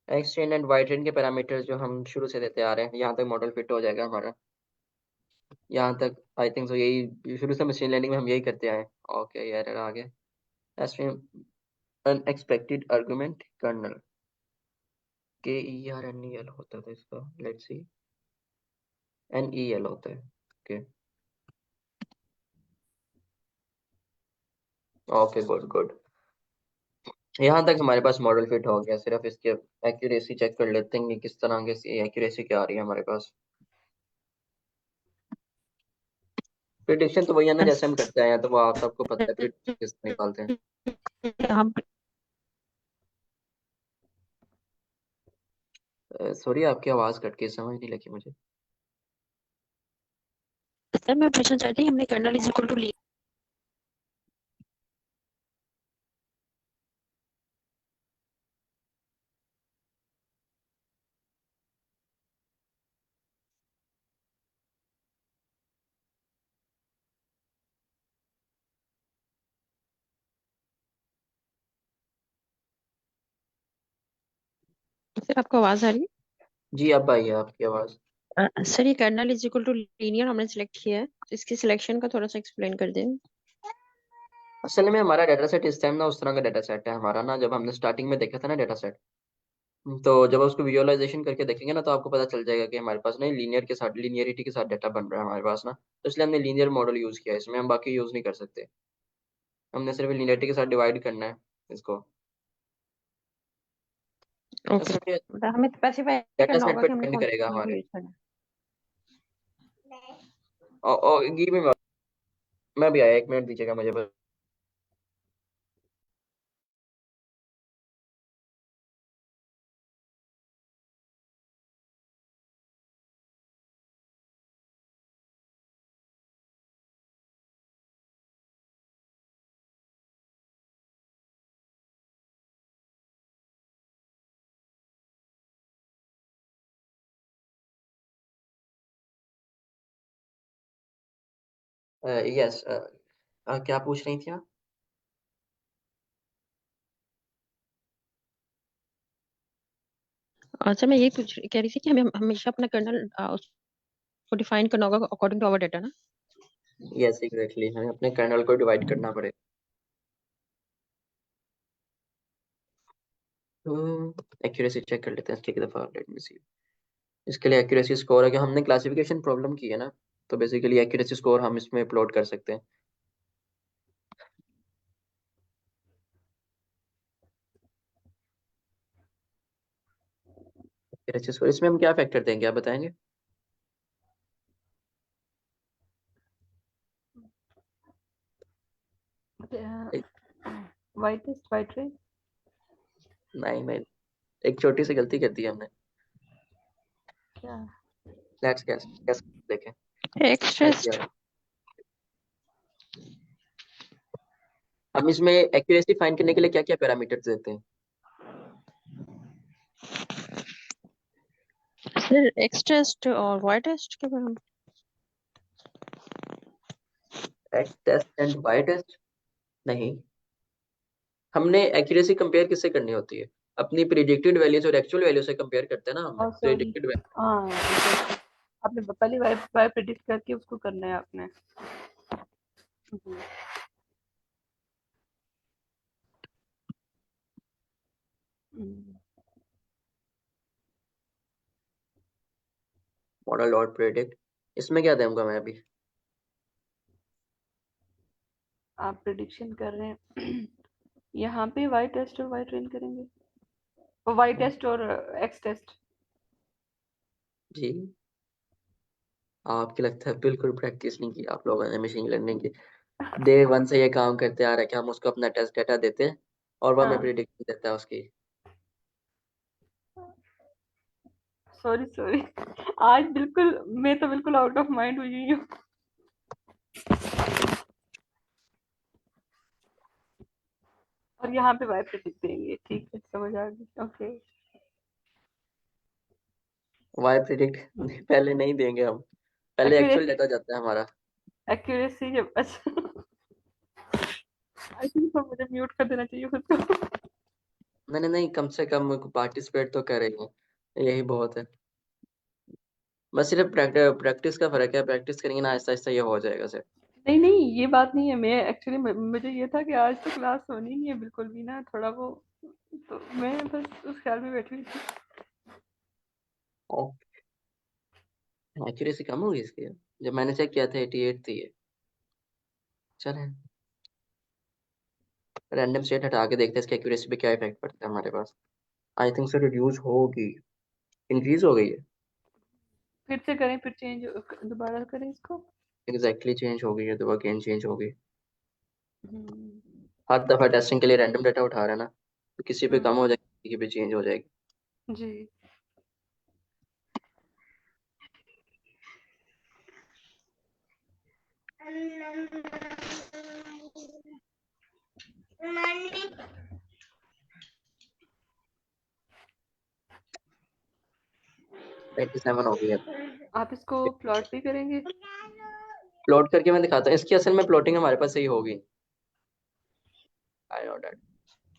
A: Exchange and wide range के पैरामीटर्स जो हम शुरू से देते आ रहे हैं, यहाँ तक मॉडल फिट हो जाएगा हमारा। यहाँ तक आई थिंक सो, यही शुरू से मशीन लर्निंग में हम यही करते आए। ओके यार आ गया। SVM unexpected argument kernel, K E R N E L होता था इसका, let's see, N E L होता है। Okay okay, good good. यहाँ तक हमारे पास मॉडल फिट हो गया, सिर्फ इसके एक्यूरेसी चेक कर लेते हैं कि किस तरह की एक्यूरेसी क्या आ रही है हमारे पास। प्रिडिक्शन तो वही है ना, जैसे हम करते हैं, तो वो आप सबको पता है प्रिडिक्शन किस तरह निकालते हैं।
C: हम
A: सॉरी, आपकी आवाज कट के समझ नहीं लगी मुझे।
C: सर मैं पूछना चाहती हूँ हमने kernel is equal to sir आपको आवाज आ रही
A: जी, अब आई है आपकी आवाज।
C: है? सर ये kernel is equal to linear हमने सिलेक्ट किया है, तो इसकी सिलेक्शन का थोड़ा सा एक्सप्लेन कर दें।
A: असल में हमारा डाटा सेट इस टाइम ना उस तरह का डाटा सेट है हमारा ना, जब हमने स्टार्टिंग में देखा था ना डाटा सेट, तो जब उसको विजुअलाइजेशन करके देखेंगे ना, तो आपको पता चल जाएगा कि हमारे पास ना लीनियर के साथ, लीनियरिटी के साथ डाटा बन रहा है हमारे पास ना, तो इसलिए हमने लीनियर मॉडल यूज किया है इसमें, हम बाकी यूज नहीं कर सकते। हमने सिर्फ लीनियरिटी के साथ डिवाइड करना है इसको। तो
C: ओके,
A: सिर्फ ये
C: मतलब हमें स्पेसिफाई
A: डाटा
C: करना
A: सेट
C: होगा
A: पर
C: कि हमने
A: डिपेंड
C: कौन
A: करेगा
C: सी चीज
A: हमारे।
C: यूज करना
A: और गिव मी, मैं भी आया, 1 मिनट दीजिएगा मुझे बस। यस, क्या पूछ रही थी आप?
C: है। अच्छा मैं ये पूछ कह रही थी कि हमें हमेशा अपना कर्नल उसको डिफाइन करना होगा अकॉर्डिंग टू आवर डाटा ना।
A: यस एग्जैक्टली, हमें अपने कर्नल को डिवाइड करना पड़ेगा। एक्यूरेसी चेक कर लेते हैं इसकी एक दफा, लेट मी सी। इसके लिए एक्यूरेसी स्कोर है कि हमने क्लासिफिकेशन प्रॉब्लम की है ना, तो बेसिकली एक्यूरेसी स्कोर हम इसमें प्लॉट कर सकते हैं। एक्यूरेसी स्कोर इसमें हम क्या फैक्टर देंगे, आप बताएंगे? एक-
B: वाइट टेस्ट, वाइट रे।
A: नहीं नहीं, एक छोटी सी गलती कर दी हमने।
B: क्या?
A: लेट्स गैस, गैस देखें।
C: एक्स्ट्रा।
A: आइडिया है। हम इसमें एक्यूरेसी फाइंड करने के लिए क्या क्या पैरामीटर्स देते हैं?
C: सर एक्स टेस्ट और वाई टेस्ट के बारे में।
A: X test and Y test? नहीं, हमने एक्यूरेसी कंपेयर किससे करनी होती है? अपनी प्रिडिक्टेड वैल्यू और एक्चुअल वैल्यू से कंपेयर करते हैं ना हमने,
B: और सॉरी,
A: प्रिडिक्टेड वैल्यू।
B: हाँ exactly. आपने पहले वाई वाई प्रिडिक्ट करके उसको करना है आपने। हम्म, हम्म।
A: मॉडल डॉट प्रिडिक्ट, इसमें क्या दूंगा मैं अभी?
B: आप प्रिडिक्शन कर रहे हैं यहाँ पे वाई टेस्ट और वाई ट्रेन करेंगे, और वाई टेस्ट और एक्स टेस्ट।
A: जी, आपकी लगता है बिल्कुल प्रैक्टिस नहीं की आप लोगों ने मशीन लर्निंग की। डे वन से ये काम करते आ रहे हैं कि हम उसको अपना टेस्ट डेटा देते हैं और वो हमें
B: हाँ,
A: प्रिडिक्शन देता है उसकी।
B: सॉरी सॉरी आज बिल्कुल, मैं तो बिल्कुल आउट ऑफ माइंड हुई हूँ। और यहाँ पे वाई प्रिडिक्ट देंगे, ठीक है, समझ आ गई, ओके।
A: वाई प्रिडिक्ट पहले नहीं देंगे हम, पहले एक्चुअल
B: एक्यूरेसी,
A: डेटा जाता है हमारा।
B: एक्यूरेसी जब अच्छा आई थिंक तो मुझे म्यूट कर देना चाहिए खुद को।
A: नहीं नहीं नहीं, कम से कम पार्टिसिपेट तो करेंगे, यही बहुत है। बस सिर्फ प्रैक्टिस का फर्क है, प्रैक्टिस करेंगे ना आहिस्ता आहिस्ता ये हो जाएगा सर।
B: नहीं नहीं, ये बात नहीं है, मैं एक्चुअली मुझे ये था कि आज तो क्लास होनी नहीं है बिल्कुल भी ना, थोड़ा वो, तो मैं बस उस ख्याल में बैठी हुई थी।
A: एक्यूरेसी कम होगी इसकी, जब मैंने चेक किया था 88 थी ये। चलें। रैंडम स्टेट हटा के देखते हैं इसकी एक्यूरेसी पे क्या इफेक्ट पड़ता है हमारे पास। आई थिंक सो रिड्यूस होगी, इंक्रीज हो गई है।
B: फिर से करें, फिर चेंज दोबारा करें इसको।
A: एग्जैक्टली चेंज हो गई है, तो अगेन चेंज हो गई।
B: हम्म।
A: हर दफा टेस्टिंग के लिए रैंडम डाटा उठा रहे हैं ना, तो किसी पे कम हो
B: हम्म,
A: जाएगी, किसी पे चेंज हो जाएगी।
B: जी।
A: एट्टी सेवन हो गई है।
B: आप इसको प्लॉट भी करेंगे?
A: प्लॉट करके मैं दिखाता हूँ, इसकी असल में प्लॉटिंग हमारे पास सही होगी। I know that.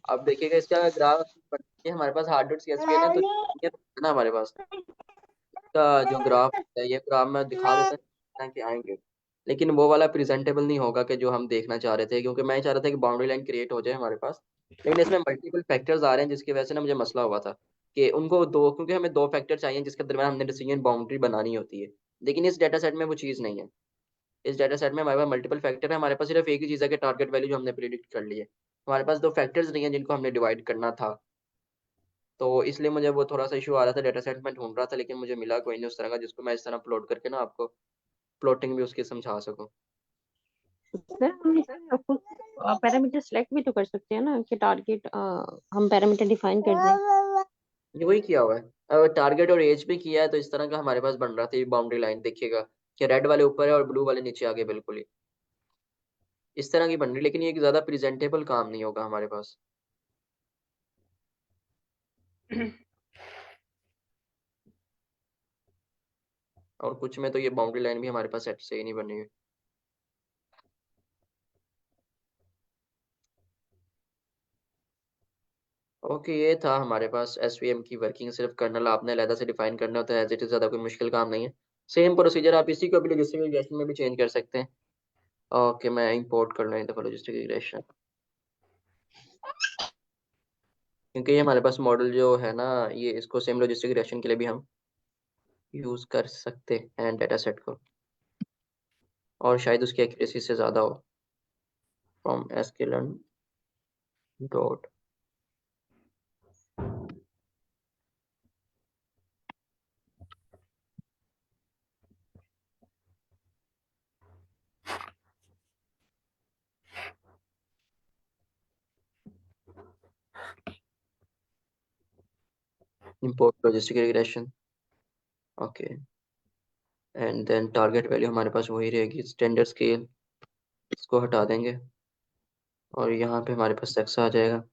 A: अब देखिएगा इसका ग्राफ, ये हमारे पास हार्ड डॉट सीएसवी है ना, तो ये है ना हमारे पास का जो ग्राफ है, ये ग्राफ मैं दिखा देता हूँ कि आएंगे। लेकिन वो वाला प्रेजेंटेबल नहीं होगा कि जो हम देखना चाह रहे थे, क्योंकि मैं चाह रहा था कि बाउंड्री लाइन क्रिएट हो जाए हमारे पास। लेकिन इसमें मल्टीपल फैक्टर्स आ रहे हैं, जिसकी वजह से ना मुझे मसला हुआ था कि उनको दो, क्योंकि हमें दो फैक्टर चाहिए जिसके दरमियान हमने डिसीजन बाउंड्री बनानी होती है। लेकिन इस डाटा सेट में वो चीज़ नहीं है। इस डाटा सेट में हमारे पास मल्टीपल फैक्टर है, हमारे पास सिर्फ एक ही चीज़ है कि टारगेट वैल्यू जो हमने प्रिडिक्ट कर ली है। हमारे पास दो फैक्टर्स नहीं है जिनको हमने डिवाइड करना था। तो इसलिए मुझे वो थोड़ा सा इशू आ रहा था, डाटा सेट में ढूंढ रहा था, लेकिन मुझे मिला कोई नहीं उस तरह का जिसको मैं इस तरह प्लॉट करके ना आपको प्लॉटिंग भी उसकी समझा सकूं।
C: सर हम पैरामीटर सेलेक्ट भी तो कर सकते हैं ना कि टारगेट हम पैरामीटर डिफाइन कर दें।
A: ये वही किया हुआ है, टारगेट और एज भी किया है, तो इस तरह का हमारे पास बन रहा था। ये बाउंड्री लाइन देखिएगा कि रेड वाले ऊपर है और ब्लू वाले नीचे आ गए, बिल्कुल ही इस तरह की बन रही। लेकिन ये एक ज्यादा प्रेजेंटेबल काम नहीं होगा हमारे पास। और कुछ में तो ये बाउंड्री लाइन भी हमारे पास सेट से ही नहीं बनी हुई। ओके, ये था हमारे पास एसवीएम की वर्किंग। सिर्फ कर्नल आपने अलहदा से डिफाइन करना होता है, एज इट इज, ज्यादा कोई मुश्किल काम नहीं है। सेम प्रोसीजर आप इसी को भी लॉजिस्टिक रिग्रेशन में भी चेंज कर सकते हैं। ओके, मैं इंपोर्ट कर रहा हूँ लॉजिस्टिक रिग्रेशन, क्योंकि ये हमारे पास मॉडल जो है ना, ये इसको सेम लॉजिस्टिक रिग्रेशन के लिए भी हम यूज कर सकते हैं डाटा सेट को, और शायद उसकी एक्यूरेसी से ज़्यादा हो। From sklearn dot import logistic regression. Okay, and then target value हमारे पास वही रहेगी, स्टैंडर्ड स्केल, इसको हटा देंगे और यहाँ पे हमारे पास सेक्स आ जाएगा,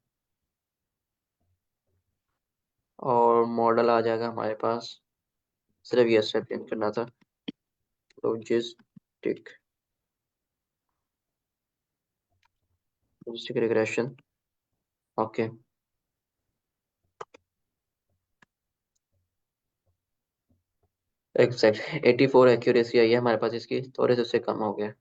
A: और मॉडल आ जाएगा हमारे पास। सिर्फ ये स्टेप चेंज करना था, logistic logistic regression. Okay, exact 84 accuracy आई है हमारे पास इसकी, थोड़े से उससे कम हो गया।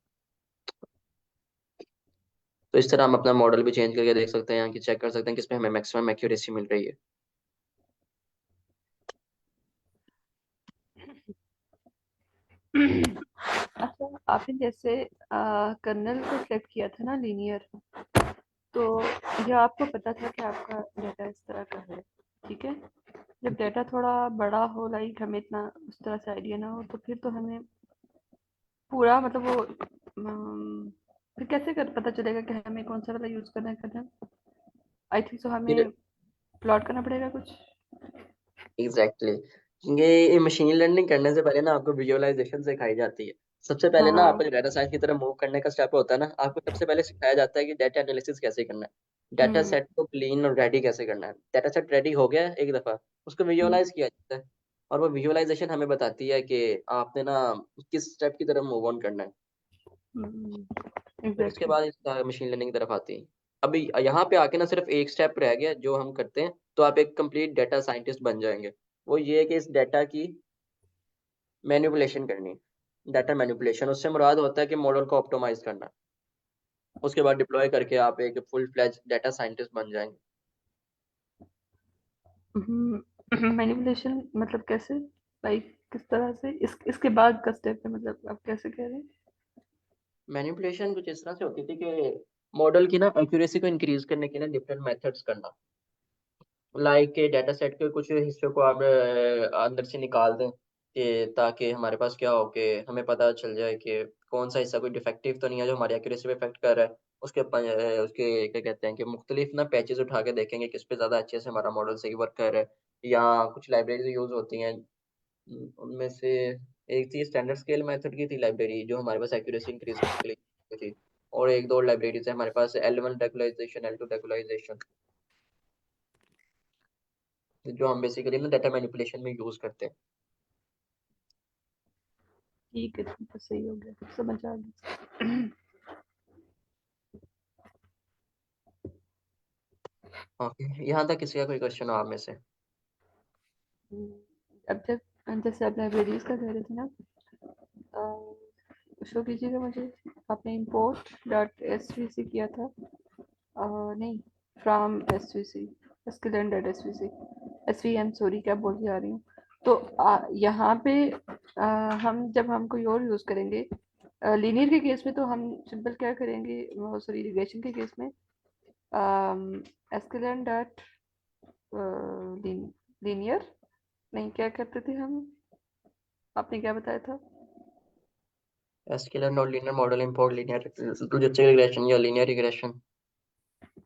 A: तो इस तरह हम अपना मॉडल भी चेंज करके देख सकते हैं, यहाँ की चेक कर सकते हैं किस पे हमें मैक्सिमम एक्यूरेसी मिल रही है।
B: अच्छा, आपने जैसे कर्नल को सेलेक्ट किया था ना, लीनियर, तो ये आपको पता था कि आपका डाटा इस तरह का है, ठीक है। जब डाटा थोड़ा बड़ा हो, लाइक हमें इतना उस तरह से आइडिया ना हो, तो फिर तो हमें पूरा मतलब वो फिर कैसे कर पता चलेगा कि हमें कौन सा वाला यूज करना है? आई थिंक सो
A: फिर
B: हमें प्लॉट करना पड़ेगा कुछ।
A: एग्जैक्टली ये मशीन लर्निंग करने से पहले ना आपको विजुअलाइजेशन सिखाई जाती है। सबसे पहले ना
B: हाँ।
A: आपको डाटा साइंस की तरफ मूव करने का स्टेप होता है ना, आपको सबसे पहले सिखाया जाता है कि डाटा एनालिसिस कैसे करना है, डाटा
B: हम्म।
A: सेट को क्लीन और रेडी कैसे करना है। डाटा सेट रेडी हो गया एक दफा, उसको
B: हम्म।
A: विजुअलाइज किया जाता है, और वो विजुअलाइजेशन हमें बताती है कि आपने ना किस स्टेप की तरफ मूव ऑन करना है। फिर उसके
B: एग्जैक्टली।
A: बाद इसका मशीन लर्निंग की तरफ आती है। अभी यहाँ पे आके ना सिर्फ एक स्टेप रह गया जो हम करते हैं, तो आप एक कंप्लीट डाटा साइंटिस्ट बन जाएंगे। वो ये है कि इस डाटा की मैनिपुलेशन करनी। डाटा मैनिपुलेशन उससे मुराद होता है कि मॉडल को ऑप्टिमाइज करना। उसके बाद डिप्लॉय करके आप एक फुल फ्लेज डाटा साइंटिस्ट बन जाएंगे।
B: मैनिपुलेशन मतलब कैसे, लाइक किस तरह से, इसके बाद का स्टेप है, मतलब आप कैसे कह रहे हैं?
A: मैनिपुलेशन कुछ इस तरह से होती थी कि मॉडल की ना एक्यूरेसी को इंक्रीज करने के लिए डिफरेंट मेथड्स करना, लाइक के डाटा सेट के कुछ हिस्सों को आप अंदर से निकाल दें, कि ताकि हमारे पास क्या हो कि हमें पता चल जाए कि कौन सा हिस्सा कोई डिफेक्टिव तो नहीं है जो हमारी एक्यूरेसी पे इफेक्ट कर रहा है। उसके क्या कहते हैं कि मुख्तलिफ ना पैचेस उठा के देखेंगे किस पे ज़्यादा अच्छे से हमारा मॉडल सही वर्क कर रहा है, या कुछ लाइब्रेरीज यूज़ होती हैं। उनमें से एक थी स्टैंडर्ड स्केल मेथड की थी लाइब्रेरी, जो हमारे पास एक्यूरेसी इंक्रीज करने के लिए थी। और एक दो लाइब्रेरीज है हमारे पास, L1 डेकुलाइजेशन, L2 डेकुलाइजेशन, जो हम बेसिकली ना डाटा मैनिपुलेशन में यूज करते हैं।
B: ठीक है, सही हो गया, समझ आ गया।
A: ओके, यहाँ तक किसी का कोई क्वेश्चन हो आप में से?
B: अब जब जैसे आप लाइब्रेरीज का कह रहे थे ना, शो कीजिएगा मुझे। आपने import डॉट svc किया था, नहीं, from svc, sklearn dot svc, svm, sorry क्या बोल जा रही हूँ। तो यहाँ पे हम जब हम कोई और यूज करेंगे, लीनियर के केस में तो हम सिंपल क्या करेंगे, सॉरी रिग्रेशन के केस में sklearn डॉट लीनियर, नहीं क्या करते थे हम, आपने क्या बताया था?
A: Scalar non linear model import linear logistic regression या लीनियर रिग्रेशन।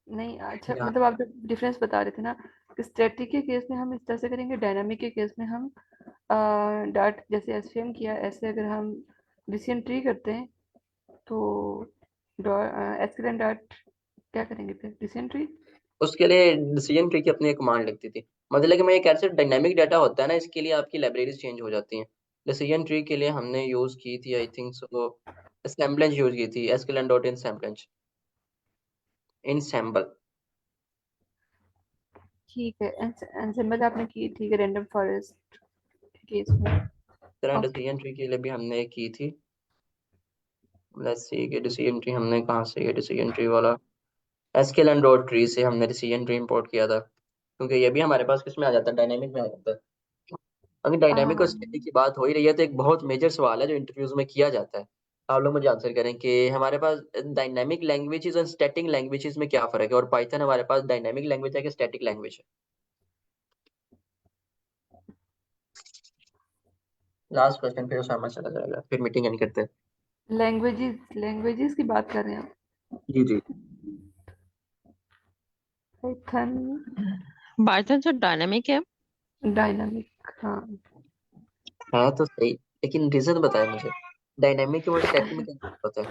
B: नहीं, अच्छा,
A: या
B: मतलब आप जब डिफरेंस बता रहे थे ना कि स्टैटिक के केस में हम इस तरह से करेंगे, डायनामिक के केस में हम डॉट जैसे एसवीएम किया, ऐसे अगर हम डिसीजन ट्री करते हैं तो एसक्यूएल डॉट क्या करेंगे फिर, डिसीजन ट्री।
A: उसके लिए डिसीजन ट्री की अपनी एक कमांड लिखती थी। मतलब कि मैं ये कह रहा था डायनामिक डाटा होता है ना, इसके लिए आपकी लाइब्रेरीज चेंज हो जाती हैं। डिसीजन ट्री के लिए हमने यूज की थी आई थिंक सो, असेंबलेंज यूज की थी, एसक्यूएल डॉट इनसेंबलेंज, इनसेंबल।
B: ठीक है, एनसेम्बल आपने की, ठीक है, रैंडम फॉरेस्ट केस में।
A: तरह
B: ओके।
A: डिसीजन ट्री के लिए भी हमने की थी। लेट्स सी कि डिसीजन ट्री हमने कहाँ से, ये डिसीजन ट्री वाला एसक्यूएल डॉट ट्री से हमने डिसीजन ट्री इंपोर्ट किया था, क्योंकि ये भी हमारे पास किस में आ जाता है, डायनेमिक में आ जाता है। अगर डायनामिक और स्टैटिक की बात हो ही रही है तो एक बहुत मेजर सवाल है जो इंटरव्यूज में किया जाता है। आप लोग मुझे आंसर करें कि हमारे पास डायनामिक लैंग्वेजेस और स्टैटिक लैंग्वेजेस में क्या फर्क है, और पाइथन हमारे पास डायनामिक लैंग्वेज है कि स्टैटिक लैंग्वेज है? लास्ट क्वेश्चन, फिर समझ चला जाएगा, फिर मीटिंग एंड करते हैं।
B: लैंग्वेजेस, लैंग्वेजेस की बात कर रहे हैं
A: जी जी।
B: आप? पाइथन
C: पाइथन तो डायनेमिक है।
B: डायनामिक, हाँ।
A: है तो सही, लेकिन रीजन बताए मुझे, डायनामिक और स्टैटिक में क्या फर्क होता है?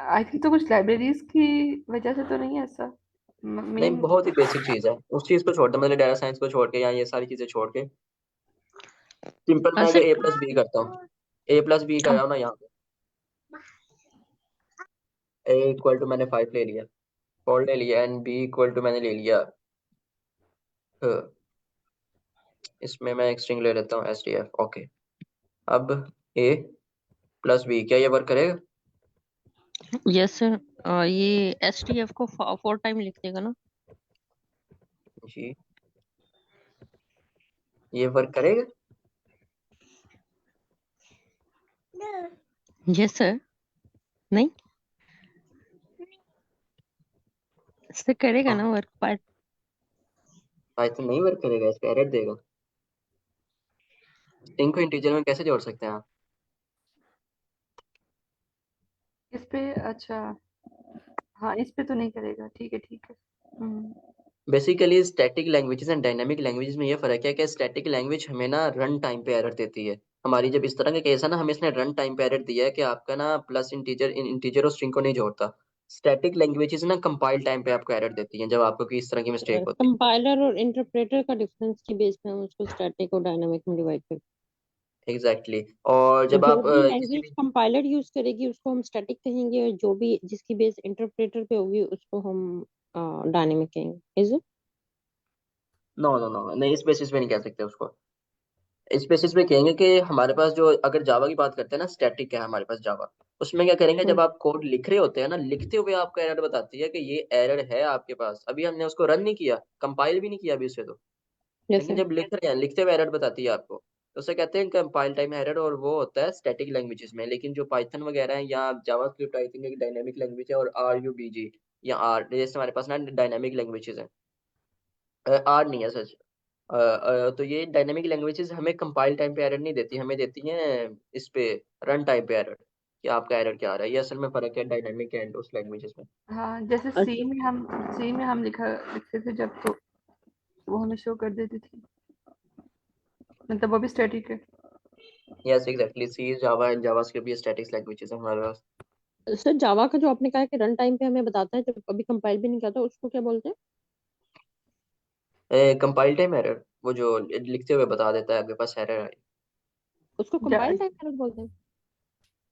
B: आई थिंक तो कुछ लाइब्रेरीज की वजह से तो नहीं है ऐसा,
A: नहीं,
B: मेन।
A: बहुत ही बेसिक चीज है, उस चीज को छोड़ दे, मतलब डाटा साइंस को छोड़ के या ये सारी चीजें छोड़ के, सिंपल मैं अगर
C: सर,
A: ए प्लस बी करता हूँ, ए प्लस बी कर रहा हूँ ना यहाँ पे, ए इक्वल टू मैंने 5 ले लिया, 4 ले लिया, एंड बी इक्वल टू मैंने ले लिया, इसमें मैं एक स्ट्रिंग ले लेता हूँ SDF, ओके। अब ए प्लस बी, क्या ये वर्क करेगा?
C: यस सर, ये STF को 4 टाइम लिख देगा ना।
A: जी, ये वर्क करेगा?
C: Yes sir. नहीं, सर करेगा
A: हाँ,
C: ना वर्क।
A: पाइथन नहीं वर्क करेगा, इस पे एरर देगा। स्ट्रिंग को इंटीजर में कैसे जोड़ सकते हैं आप?
B: इस पे, अच्छा, हाँ, इस पे तो नहीं करेगा, ठीक है, ठीक है।
A: Basically static languages and dynamic languages में ये फर्क है कि स्टैटिक लैंग्वेज हमें ना रन टाइम पे एरर देती है। हमारी जब इस तरह का केस है ना, हमें इसने रन टाइम पे एरर दिया है कि आपका ना प्लस इंटीजर इंटीजर और स्ट्रिंग को नहीं जोड़ता। स्टैटिक लैंग्वेजेस ना कंपाइल टाइम पे आपको एरर देती हैं जब आपको कोई इस तरह की मिस्टेक होती
C: कंपाइलर और इंटरप्रेटर का डिफरेंस की बेस पे हम उसको स्टैटिक और डायनामिक में डिवाइड करते
A: है। एग्जैक्टली और
C: हैं।
A: जब
C: जो
A: आप
C: भी
A: किसी
C: लैंग्वेज
A: भी,
C: कंपाइलर यूज करेगी उसको हम स्टैटिक कहेंगे, और जो भी जिसकी बेस इंटरप्रेटर पे होगी उसको हम डायनेमिक कहेंगे, is it?
A: No no no नहीं, इस बेसिस पे नहीं कह सकते उसको। इस बेसिस पे कहेंगे कि हमारे पास जो, अगर जावा की बात करते हैं ना, स्टैटिक है हमारे पास जावा, उसमें क्या करेंगे, जब आप कोड लिख रहे होते हैं ना, लिखते हुए आपको एरर बताती है कि ये एरर है आपके पास, अभी हमने उसको रन नहीं किया, कंपाइल भी नहीं किया अभी उसे तो,
C: यस
A: लेकिन
C: सर।
A: जब लिख रहे हैं, लिखते हुए एरर बताती है आपको। तो उसे कहते हैं कंपाइल टाइम एरर, और वो होता है स्टैटिक लैंग्वेजेस में। लेकिन जो पाइथन वगैरह है या जावास्क्रिप्ट, आई थिंक एक डायनामिक लैंग्वेज है, और RUBG या आर, जैसे हमारे पास ना डायनामिक लैंग्वेजेस है, आर नहीं है सच। तो ये डायनेमिक लैंग्वेजेस हमें कंपाइल टाइम पे एरर नहीं देती, हमें देती हैं इस पे रन टाइम पे एरर, कि आपका एरर क्या आ रहा है। ये असल में फर्क है डायनेमिक एंड उस लैंग्वेजेस में।
B: हाँ, जैसे
C: अच्छा।
B: सी में हम लिखते थे जब, तो वो हमें शो कर देती थी, मतलब वो भी स्टैटिक है।
A: Yes exactly, C, Java and JavaScript, ये स्टैटिक लैंग्वेजेस है हमारे पास।
C: सर जावा का जो आपने कहा कि रन टाइम पे हमें बताता है जब कभी कंपाइल भी नहीं करता, उसको क्या बोलते हैं?
A: कंपाइल टाइम एरर, वो जो लिखते हुए बता देता है आपके पास एरर है।
C: उसको कंपाइल टाइम एरर बोलते हैं?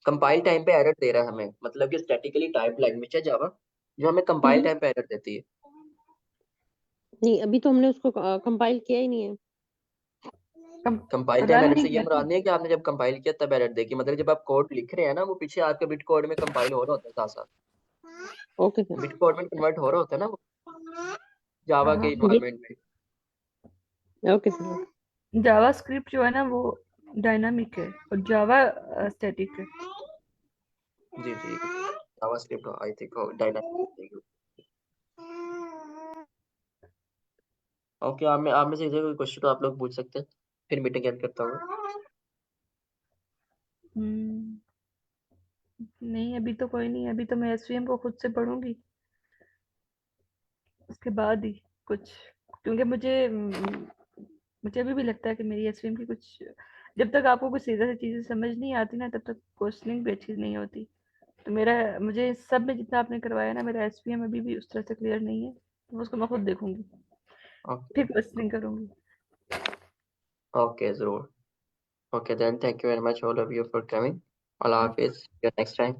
A: कंपाइल टाइम पे एरर दे रहा है हमें, मतलब कि स्टैटिकली टाइप लैंग्वेज है जावा, जो हमें कंपाइल
C: हम्म।
A: टाइम पे एरर देती है।
C: नहीं, अभी तो हमने उसको कंपाइल किया ही नहीं है।
A: कंपाइल टाइम
B: रन
A: एरर
B: नहीं
A: से ये
B: किया
A: मुराद
B: ना।
A: नहीं है कि आपने जब कंपाइल किया तब एरर देगी, मतलब जब आप कोड लिख रहे हैं ना, वो पीछे आपके बिट कोड में कंपाइल हो रहा होता है साथ साथ,
C: ओके सर।
A: बिट कोड में कन्वर्ट हो रहा होता है ना वो, जावा के
B: हाँ,
A: इन्वायरमेंट में।
C: Okay sir.
B: जावा स्क्रिप्ट जो है ना वो डायनामिक है और जावा स्टैटिक है।
A: जी जी, JavaScript I think dynamic. Okay, आप में से इधर कोई क्वेश्चन तो आप लोग पूछ सकते हैं, फिर मीटिंग एंड करता हूँ।
B: हम्म, नहीं अभी तो कोई नहीं, अभी तो मैं एसवीएम को खुद से पढ़ूंगी, उसके बाद ही कुछ, क्योंकि मुझे अभी भी लगता है कि मेरी एसवीएम की कुछ, जब तक आपको कुछ सीधा सी चीजें समझ नहीं आती ना तब तक क्वेश्चनिंग भी अच्छी नहीं होती। तो मेरा, मुझे सब में जितना आपने करवाया ना, मेरा एसवीएम अभी भी उस तरह से क्लियर नहीं है, तो उसको मैं खुद देखूंगी,
A: ओके
B: फिर क्वेश्चनिंग करूंगी।
A: ओके, जरूर। Okay then, thank you very much all of you for coming. अल्लाह हाफिज, नेक्स्ट टाइम।